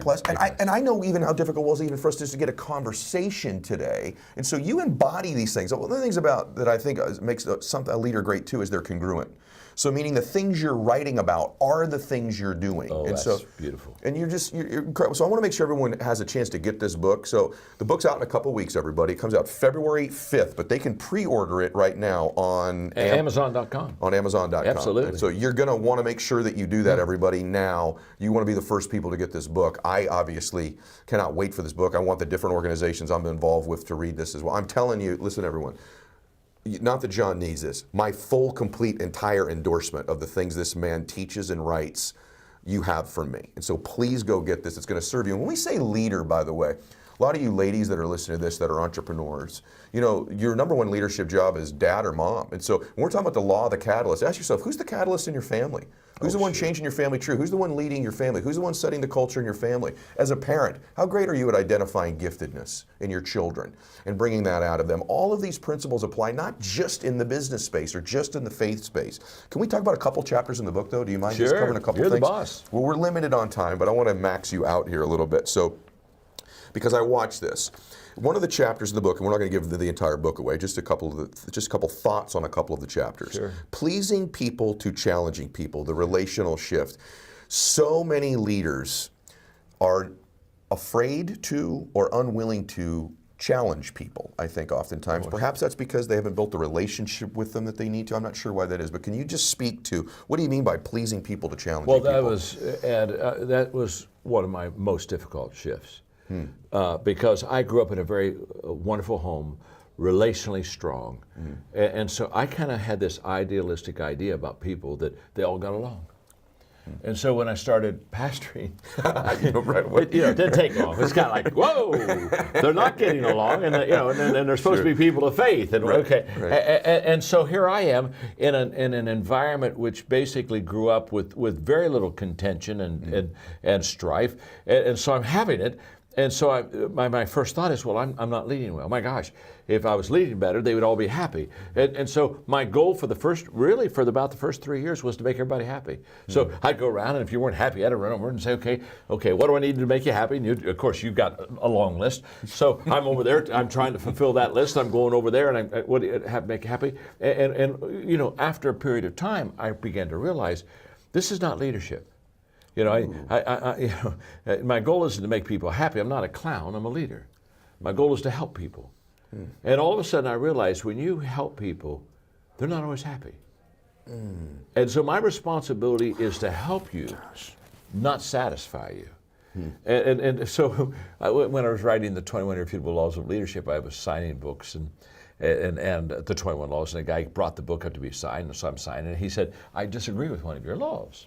and I know even how difficult it was even for us just to get a conversation today. And so you embody these things. One of the things about that I think makes a leader great too is they're congruent. So meaning the things you're writing about are the things you're doing. Oh, and that's so, beautiful. And you're incredible. So I want to make sure everyone has a chance to get this book. So the book's out in a couple weeks, everybody. It comes out February 5th, but they can pre-order it right now on Amazon.com. On Amazon.com. Absolutely. And so you're going to want to make sure that you do that, everybody, now. You want to be the first people to get this book. I obviously cannot wait for this book. I want the different organizations I'm involved with to read this as well. I'm telling you, listen, everyone. Not that John needs this. My full, complete, entire endorsement of the things this man teaches and writes, you have from me. And so please go get this. It's going to serve you. And when we say leader, by the way, a lot of you ladies that are listening to this that are entrepreneurs, your number one leadership job is dad or mom. And so when we're talking about the law of the catalyst, ask yourself, who's the catalyst in your family? Who's the one changing your family true? Who's the one leading your family? Who's the one setting the culture in your family? As a parent, how great are you at identifying giftedness in your children and bringing that out of them? All of these principles apply not just in the business space or just in the faith space. Can we talk about a couple chapters in the book, though? Do you mind just covering a couple things? You're the boss. Well, we're limited on time, but I want to max you out here a little bit. So, because I watched this. One of the chapters of the book, and we're not going to give the entire book away, just a couple thoughts on a couple of the chapters. Sure. Pleasing people to challenging people, the relational shift. So many leaders are afraid to or unwilling to challenge people, I think oftentimes. Perhaps that's because they haven't built the relationship with them that they need to. I'm not sure why that is, but can you just speak to, what do you mean by pleasing people to challenging people? Well, that was one of my most difficult shifts. Because I grew up in a very wonderful home, relationally strong. And so I kind of had this idealistic idea about people that they all got along. And so when I started pastoring, it didn't take long. It's kind of like, whoa, they're not getting along, and and they're supposed to be people of faith. And and so here I am in an environment which basically grew up with very little contention and strife, and so I'm having it. And so my first thought is, well, I'm not leading well. My gosh, if I was leading better, they would all be happy. And so my goal for about the first 3 years was to make everybody happy. So I'd go around, and if you weren't happy, I'd run over and say, okay, what do I need to make you happy? And of course, you've got a long list. So I'm over there, I'm trying to fulfill that list. I'm going over there, and what do you make you happy? And after a period of time, I began to realize this is not leadership. My goal isn't to make people happy. I'm not a clown, I'm a leader. My goal is to help people. And all of a sudden I realized when you help people, they're not always happy. And so my responsibility is to help you, not satisfy you. And so when I was writing the 21 Irrefutable Laws of Leadership, I was signing books and the 21 Laws, and a guy brought the book up to be signed, and so I'm signing, and he said, I disagree with one of your laws.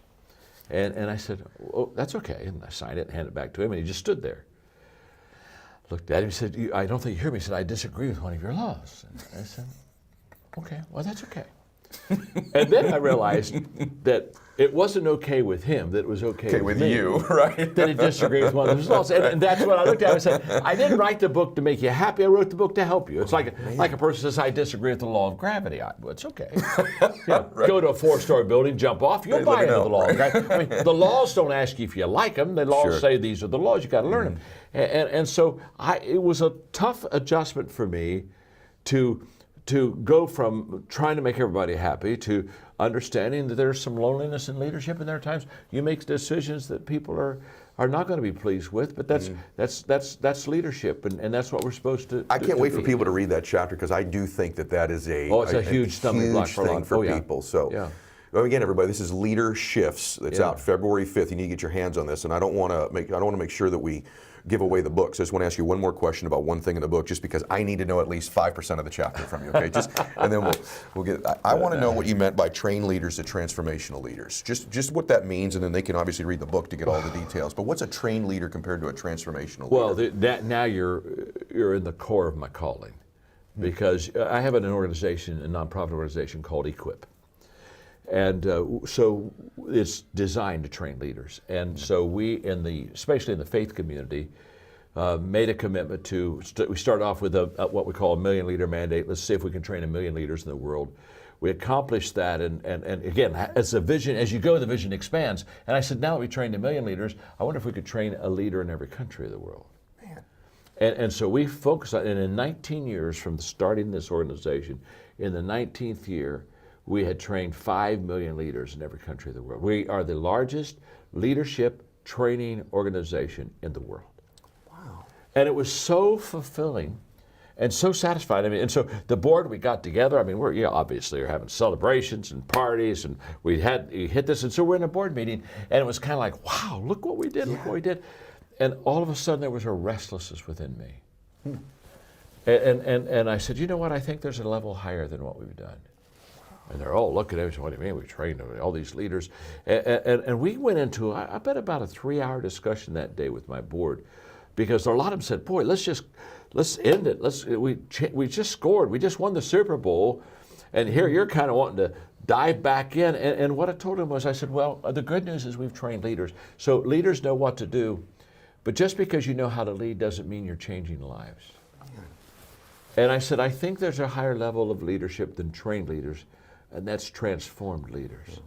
And I said, oh, that's okay. And I signed it and handed it back to him, and he just stood there. Looked at him and said, I don't think you hear me. He said, I disagree with one of your laws. And I said, okay, well, that's okay. And then I realized that it wasn't okay with him, that it was okay with me. you, right? That he disagreed with one of his laws. And that's what I looked at. I said, I didn't write the book to make you happy. I wrote the book to help you. It's like a person says, I disagree with the law of gravity. Well, it's okay. Go to a 4-story building, jump off, you'll buy into the law of gravity. I mean, the laws don't ask you if you like them. The laws say these are the laws. You got to learn them. And so it was a tough adjustment for me to go from trying to make everybody happy to understanding that there's some loneliness in leadership, and there are times you make decisions that people are not going to be pleased with, but that's leadership, and that's what we're supposed to. I can't wait for people to read that chapter, because I do think that is it's a huge stumbling block for people. So. Well, again, everybody, this is Leader Shifts. It's out February 5th. You need to get your hands on this, and I don't want to make sure that we give away the book. So I just want to ask you one more question about one thing in the book, just because I need to know at least 5% of the chapter from you. Okay, and then we'll get. I want to know what you meant by train leaders to transformational leaders. Just what that means, and then they can obviously read the book to get all the details. But what's a trained leader compared to a transformational leader? Well, now you're in the core of my calling, because I have an organization, a nonprofit organization called Equip. And so it's designed to train leaders. And so we, especially in the faith community, made a commitment to, we started off with what we call a 1 million leader mandate. Let's see if we can train 1 million leaders in the world. We accomplished that, and again, as you go, the vision expands. And I said, now that we trained 1 million leaders, I wonder if we could train a leader in every country of the world. Man. And so we focused on, and in 19 years from starting this organization, in the 19th year, we had trained 5 million leaders in every country of the world. We are the largest leadership training organization in the world. Wow. And it was so fulfilling and so satisfying. I mean, and so the board, we got together. I mean, we're obviously we're having celebrations and parties, and we hit this. And so we're in a board meeting, and it was kind of like, wow, look what we did, look what we did. And all of a sudden there was a restlessness within me. And I said, you know what, I think there's a level higher than what we've done. And they're all looking at us, what do you mean we trained all these leaders? And we went into, I bet, about a 3-hour discussion that day with my board, because a lot of them said, boy, let's end it. We just scored. We just won the Super Bowl. And here you're kind of wanting to dive back in. And what I told them was, I said, well, the good news is we've trained leaders. So leaders know what to do. But just because you know how to lead doesn't mean you're changing lives. And I said, I think there's a higher level of leadership than trained leaders, and that's transformed leaders.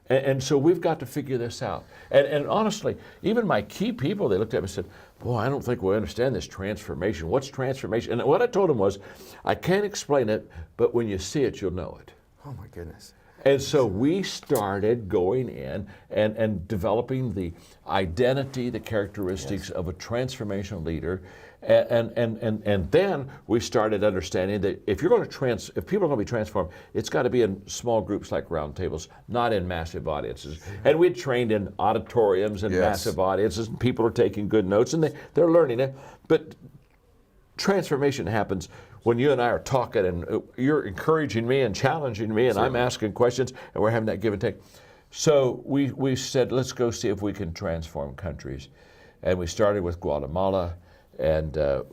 And so we've got to figure this out. And honestly, even my key people, they looked at me and said, boy, I don't think we understand this transformation. What's transformation? And what I told them was, I can't explain it, but when you see it, you'll know it. Oh my goodness. And so we started going in and developing the identity, the characteristics of a transformational leader. And then we started understanding that if people are going to be transformed, it's got to be in small groups like round tables, not in massive audiences. And we'd trained in auditoriums and massive audiences, and people are taking good notes, and they're learning it. But transformation happens when you and I are talking, and you're encouraging me and challenging me, and I'm asking questions, and we're having that give and take. So we said, let's go see if we can transform countries. And we started with Guatemala. And there's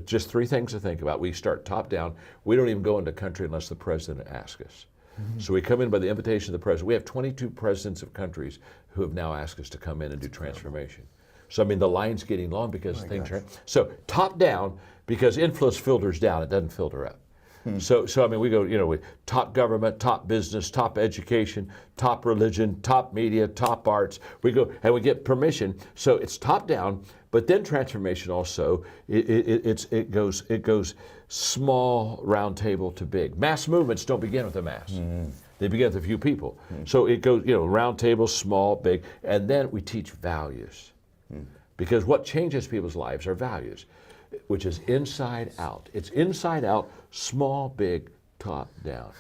just 3 things to think about. We start top down. We don't even go into a country unless the president asks us. Mm-hmm. So we come in by the invitation of the president. We have 22 presidents of countries who have now asked us to come in and do transformation. So I mean, the line's getting long because things are. So top down, because influence filters down. It doesn't filter up. So I mean, we go, with top government, top business, top education, top religion, top media, top arts. We go and we get permission. So it's top down, but then transformation also. It goes small round table to big. Mass movements don't begin with a mass. Mm-hmm. They begin with a few people. Mm-hmm. So it goes, round table, small, big, and then we teach values, because what changes people's lives are values, which is inside out. It's inside out, small, big, top down.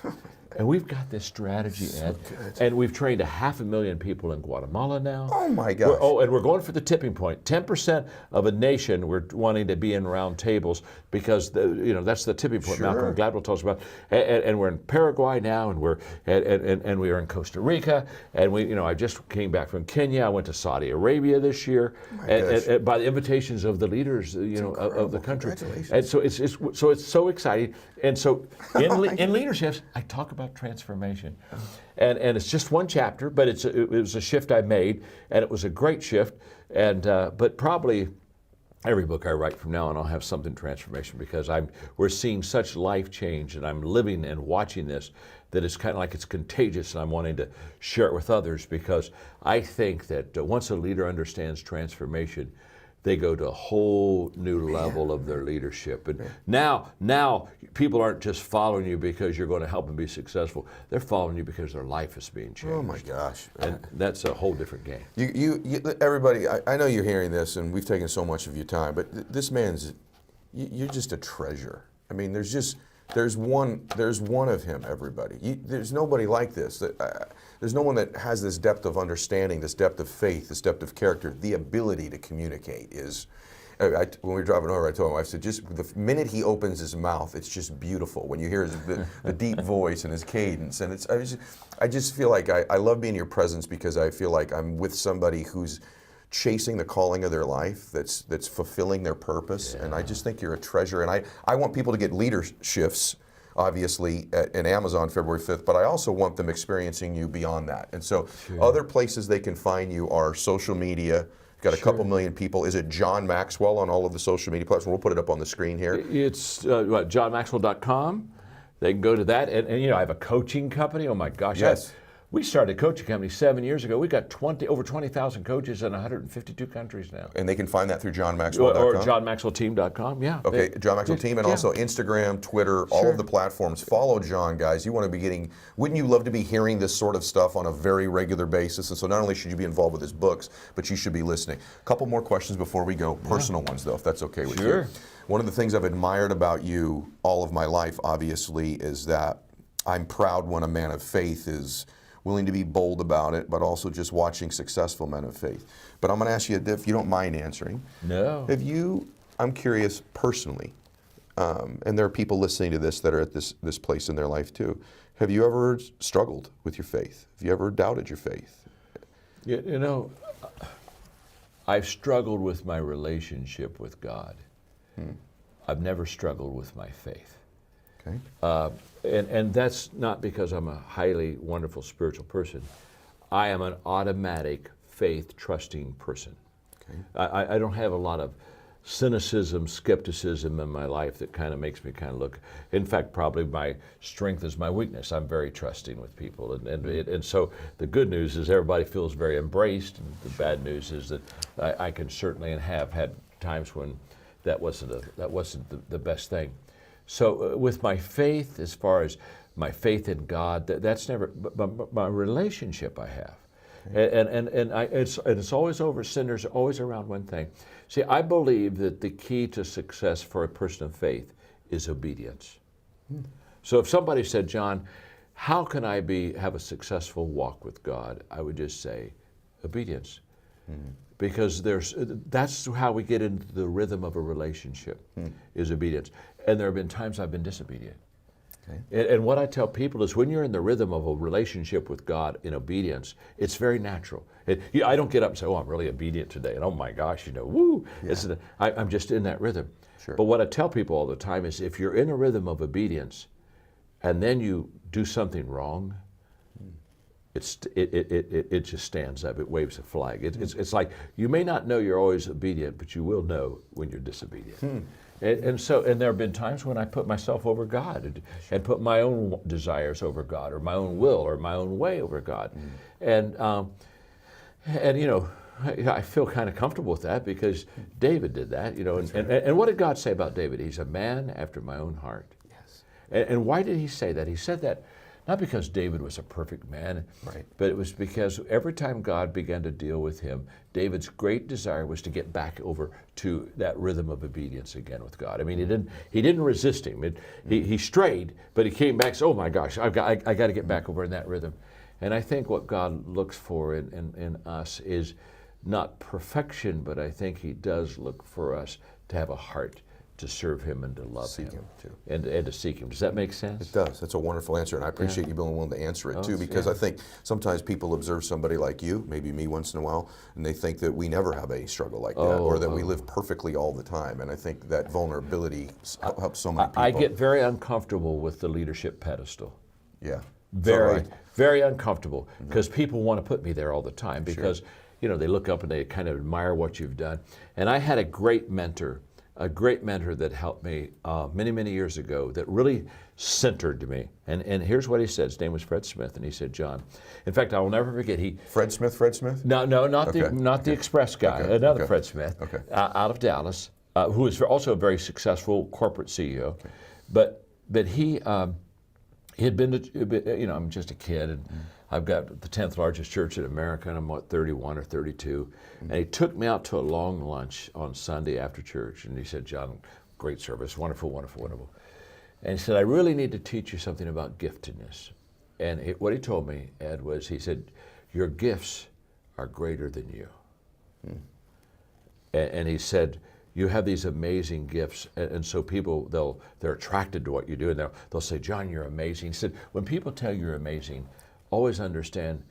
And we've got this strategy, Ed, and we've trained 500,000 people in Guatemala now. Oh my gosh. And we're going for the tipping point. 10% of a nation we're wanting to be in round tables because that's the tipping point. Sure. Malcolm Gladwell talks about. And we're in Paraguay now, and we are in Costa Rica, and I just came back from Kenya. I went to Saudi Arabia this year, and by the invitations of the leaders, of the country. And so it's so exciting. And so in leaderships, I talk about transformation, and it's just one chapter, but it was a shift I made, and it was a great shift. And but probably every book I write from now on, I'll have something transformation because we're seeing such life change, and I'm living and watching this that it's kind of like it's contagious, and I'm wanting to share it with others because I think that once a leader understands transformation, they go to a whole new level of their leadership. And now people aren't just following you because you're going to help them be successful. They're following you because their life is being changed. Oh my gosh. And that's a whole different game. You everybody, I know you're hearing this, and we've taken so much of your time, but this man's, you're just a treasure. I mean, there's one of him, everybody. There's nobody like this. There's no one that has this depth of understanding, this depth of faith, this depth of character. The ability to communicate is, when we were driving over, I told my wife, I said, just the minute he opens his mouth, it's just beautiful. When you hear the deep voice and his cadence, and I just feel like I love being in your presence because I feel like I'm with somebody who's chasing the calling of their life, that's fulfilling their purpose, and I just think you're a treasure. And I want people to get leaderships, obviously, in Amazon February 5th, but I also want them experiencing you beyond that. And so other places they can find you are social media. You've got a couple million people. Is it John Maxwell on all of the social media platforms? We'll put it up on the screen here. It's johnmaxwell.com. They can go to that. And I have a coaching company. Oh my gosh. Yes. We started a coaching company 7 years ago. We got over 20,000 coaches in 152 countries now. And they can find that through johnmaxwell.com? Or johnmaxwellteam.com, yeah. Okay, John Maxwell Team, and also Instagram, Twitter, all of the platforms. Follow John, guys. You want to be wouldn't you love to be hearing this sort of stuff on a very regular basis? And so not only should you be involved with his books, but you should be listening. A couple more questions before we go. Personal ones, though, if that's okay with you. One of the things I've admired about you all of my life, obviously, is that I'm proud when a man of faith is willing to be bold about it, but also just watching successful men of faith. But I'm going to ask you, if you don't mind answering. No. I'm curious personally, and there are people listening to this that are at this place in their life too. Have you ever struggled with your faith? Have you ever doubted your faith? I've struggled with my relationship with God. I've never struggled with my faith. Okay. And that's not because I'm a highly wonderful spiritual person. I am an automatic faith trusting person. Okay. I don't have a lot of cynicism, skepticism in my life that kind of makes me kind of look. In fact, probably my strength is my weakness. I'm very trusting with people, and so the good news is everybody feels very embraced. And the bad news is that I can certainly and have had times when that wasn't the best thing. So with my faith, as far as my faith in God, that's never. But my relationship I have, it's always centers always around one thing. See, I believe that the key to success for a person of faith is obedience. So if somebody said, John, how can I have a successful walk with God? I would just say, obedience. Because that's how we get into the rhythm of a relationship, is obedience. And there have been times I've been disobedient. Okay. And what I tell people is when you're in the rhythm of a relationship with God in obedience, it's very natural. I don't get up and say, oh, I'm really obedient today, and oh my gosh, woo. Yeah. I'm just in that rhythm. Sure. But what I tell people all the time is if you're in a rhythm of obedience and then you do something wrong, it just stands up. It waves a flag. It's like you may not know you're always obedient, but you will know when you're disobedient. And there have been times when I put myself over God and put my own desires over God, or my own will, or my own way over God. And I feel kind of comfortable with that because David did that. And what did God say about David? He's a man after my own heart. Yes. And why did he say that? He said that Not because David was a perfect man, Right. but it was because every time God began to deal with him, David's great desire was to get back over to that rhythm of obedience again with God. I mean, he didn't resist him. He strayed, but he came back. So, oh my gosh, I got to get back over in that rhythm. And I think what God looks for in us is not perfection, but I think He does look for us to have a heart to serve Him and to love Seek Him. Him, too. And to seek Him. Does that make sense? It does. That's a wonderful answer, and I appreciate you being willing to answer it too, because I think sometimes people observe somebody like you, maybe me once in a while, and they think that we never have any struggle like that, or that we live perfectly all the time. And I think that vulnerability helps so many people. I get very uncomfortable with the leadership pedestal. Yeah. Very uncomfortable, because people want to put me there all the time because they look up and they kind of admire what you've done. And I had a great mentor that helped me many years ago that really centered me. And here's what he said. His name was Fred Smith, and he said, John, in fact, I will never forget. Fred Smith? No, not the Express guy. Another Fred Smith, out of Dallas, who was also a very successful corporate CEO. But he had been to, I'm just a kid, and I've got the 10th largest church in America, and I'm 31 or 32. And he took me out to a long lunch on Sunday after church, and he said, John, great service, wonderful. And he said, I really need to teach you something about giftedness. And what he told me, Ed, was he said, your gifts are greater than you. And he said, you have these amazing gifts, and so people, they're attracted to what you do, and they'll say, John, you're amazing. He said, when people tell you you're amazing, always understand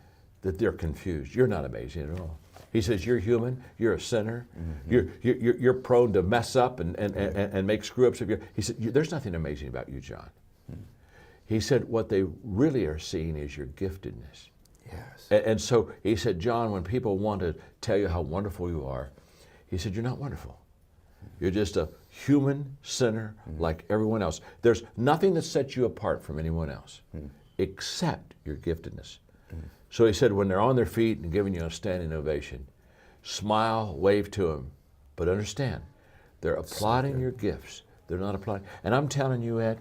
that they're confused. You're not amazing at all. He says, you're human, you're a sinner, you're prone to mess up and make screw-ups of your. He said, there's nothing amazing about you, John. He said, what they really are seeing is your giftedness. Yes. And so he said, John, when people want to tell you how wonderful you are, he said, you're not wonderful. You're just a human sinner like everyone else. There's nothing that sets you apart from anyone else except your giftedness. So he said, when they're on their feet and giving you a standing ovation, smile, wave to them, but understand, they're applauding your gifts. They're not applauding. And I'm telling you, Ed,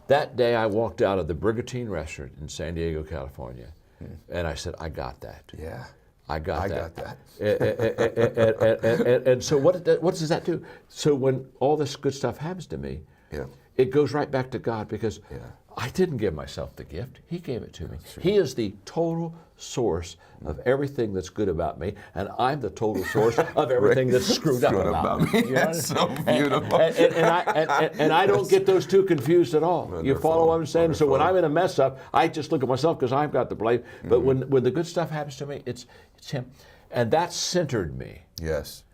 that day I walked out of the Brigantine restaurant in San Diego, California, and I said, I got that. Yeah. I got that. And so what does that do? So when all this good stuff happens to me, it goes right back to God, because I didn't give myself the gift. He gave it to me. He is the total source of everything that's good about me, and I'm the total source of everything that's screwed up about me. That's so beautiful. And I don't get those two confused at all. Wonderful. You follow what I'm saying? So when I'm in a mess up, I just look at myself because I've got the blame. But when the good stuff happens to me, it's Him. And that centered me. Yes.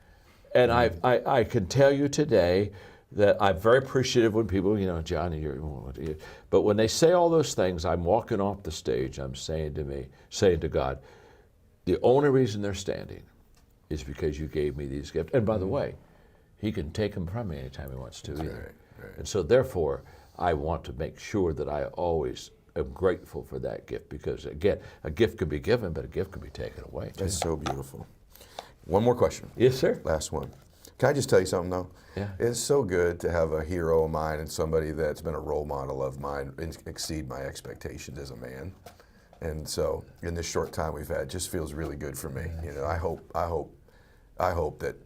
And I can tell you today that I'm very appreciative when people, John, but when they say all those things, I'm walking off the stage, I'm saying to God, the only reason they're standing is because you gave me these gifts. And by the way, He can take them from me anytime He wants to either. Right. And so therefore, I want to make sure that I always am grateful for that gift, because again, a gift can be given, but a gift can be taken away too. That's so beautiful. One more question. Yes, sir. Last one. Can I just tell you something, though? Yeah. It's so good to have a hero of mine and somebody that's been a role model of mine exceed my expectations as a man. And so, in this short time we've had, it just feels really good for me. I hope that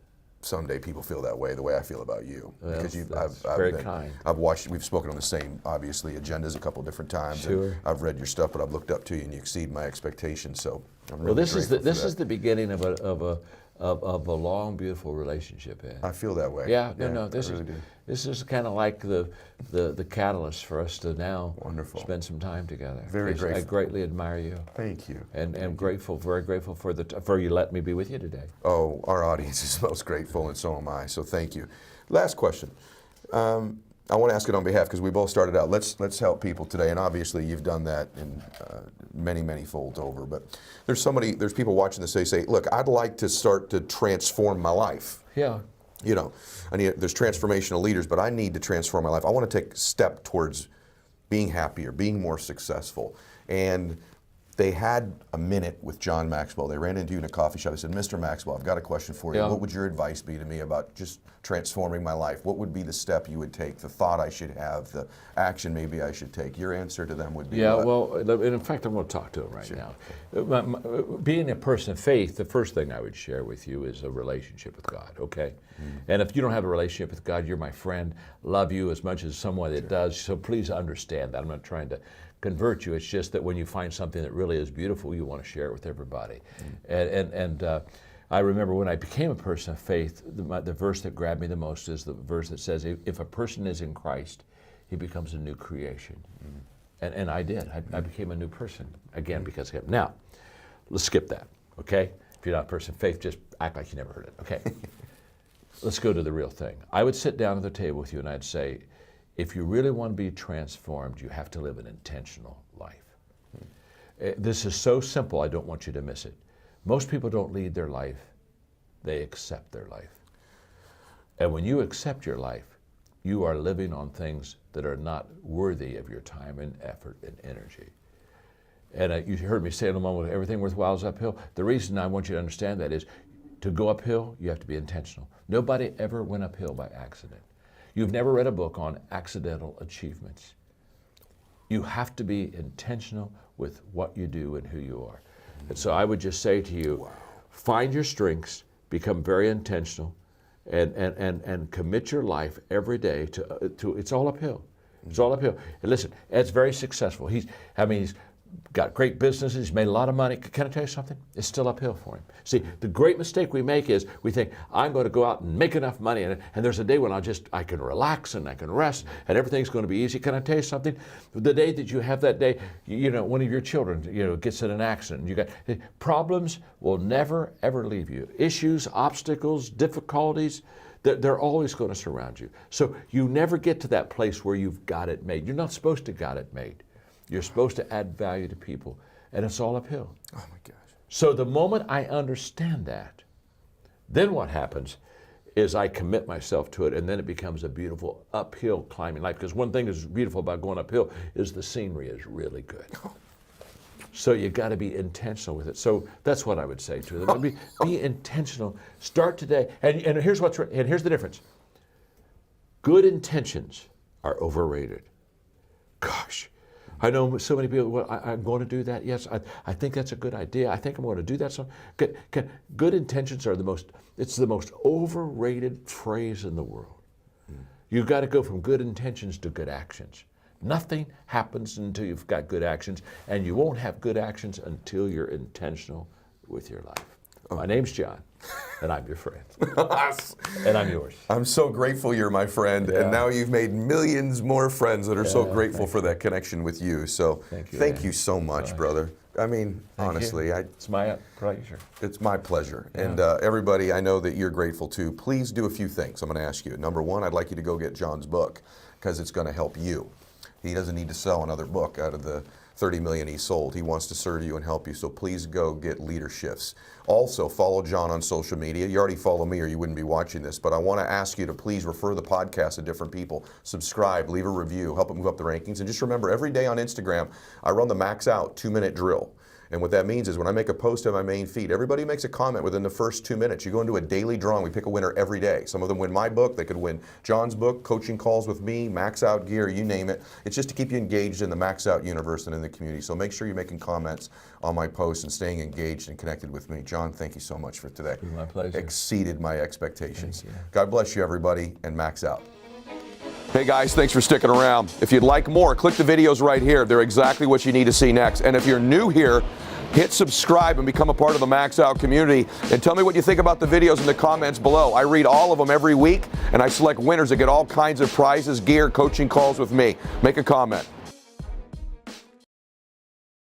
someday people feel that way, the way I feel about you. Well, because kind. I've watched. We've spoken on the same, obviously, agendas a couple different times. Sure. And I've read your stuff, but I've looked up to you, and you exceed my expectations. So I'm really Well, this grateful is the beginning of a long, beautiful relationship, Ed. I feel that way. Yeah, no. This I really do. This is kind of like the catalyst for us to now spend some time together. Very grateful. I greatly admire you. Thank you. And am grateful, very grateful for you letting me be with you today. Oh, our audience is most grateful, and so am I. So thank you. Last question. I want to ask it on behalf, because we both started out. Let's help people today, and obviously you've done that in many folds over. But there's people watching this. They say, look, I'd like to start to transform my life. Yeah. There's transformational leaders, but I need to transform my life. I want to take a step towards being happier, being more successful. And they had a minute with John Maxwell. They ran into you in a coffee shop. They said, Mr. Maxwell, I've got a question for you. Yeah. What would your advice be to me about just transforming my life? What would be the step you would take, the thought I should have, the action maybe I should take? Your answer to them would be Yeah, what? well, and in fact, I'm going to talk to him right now. Being a person of faith, the first thing I would share with you is a relationship with God, okay? And if you don't have a relationship with God, you're my friend, love you as much as someone that does, so please understand that. I'm not trying to convert you. It's just that when you find something that really is beautiful, you want to share it with everybody. And I remember when I became a person of faith, the verse that grabbed me the most is the verse that says, if a person is in Christ, he becomes a new creation. And I did. I became a new person, again, because of him. Now, let's skip that, okay? If you're not a person of faith, just act like you never heard it, okay? Let's go to the real thing. I would sit down at the table with you and I'd say, if you really want to be transformed, you have to live an intentional life. This is so simple, I don't want you to miss it. Most people don't lead their life, they accept their life. And when you accept your life, you are living on things that are not worthy of your time and effort and energy. And you heard me say in a moment, everything worthwhile is uphill. The reason I want you to understand that is to go uphill, you have to be intentional. Nobody ever went uphill by accident. You've never read a book on accidental achievements. You have to be intentional with what you do and who you are. And so I would just say to you, find your strengths, become very intentional, and commit your life every day to it's all uphill. It's all uphill. And listen, Ed's very successful. He's got great businesses, he's made a lot of money. Can I tell you something? It's still uphill for him. See, the great mistake we make is we think, I'm going to go out and make enough money, and there's a day when I can relax and I can rest and everything's going to be easy. Can I tell you something? The day that you have that day, one of your children, gets in an accident, problems will never, ever leave you. Issues, obstacles, difficulties, they're always going to surround you. So you never get to that place where you've got it made. You're not supposed to got it made. You're supposed to add value to people, and it's all uphill. Oh my gosh. So the moment I understand that, then what happens is I commit myself to it, and then it becomes a beautiful uphill climbing life. Because one thing that's beautiful about going uphill is the scenery is really good. So you got to be intentional with it. So that's what I would say to them. Be intentional. Start today. And here's the difference. Good intentions are overrated. Gosh. I know so many people, well, I'm going to do that. Yes, I think that's a good idea. I think I'm going to do that. So good intentions are the most overrated phrase in the world. You've got to go from good intentions to good actions. Nothing happens until you've got good actions, and you won't have good actions until you're intentional with your life. My name's John, and I'm your friend. And I'm yours. I'm so grateful you're my friend, and now you've made millions more friends that are so grateful for that connection with you. So thank you so much, brother. I mean, honestly, it's my pleasure. It's my pleasure. Yeah. And everybody, I know that you're grateful too. Please do a few things I'm going to ask you. Number one, I'd like you to go get John's book, because it's going to help you. He doesn't need to sell another book out of the 30 million he sold. He wants to serve you and help you, so please go get Leadershifts. Also, follow John on social media. You already follow me or you wouldn't be watching this, but I want to ask you to please refer the podcast to different people. Subscribe, leave a review, help it move up the rankings. And just remember, every day on Instagram, I run the Max Out 2-minute drill. And what that means is when I make a post on my main feed, everybody makes a comment within the first 2 minutes. You go into a daily drawing. We pick a winner every day. Some of them win my book. They could win John's book, coaching calls with me, Max Out gear, you name it. It's just to keep you engaged in the Max Out universe and in the community. So make sure you're making comments on my posts and staying engaged and connected with me. John, thank you so much for today. It was my pleasure. Exceeded my expectations. God bless you, everybody, and Max Out. Hey guys, thanks for sticking around. If you'd like more, click the videos right here. They're exactly what you need to see next. And if you're new here, hit subscribe and become a part of the Max Out community. And tell me what you think about the videos in the comments below. I read all of them every week, and I select winners that get all kinds of prizes, gear, coaching calls with me. Make a comment.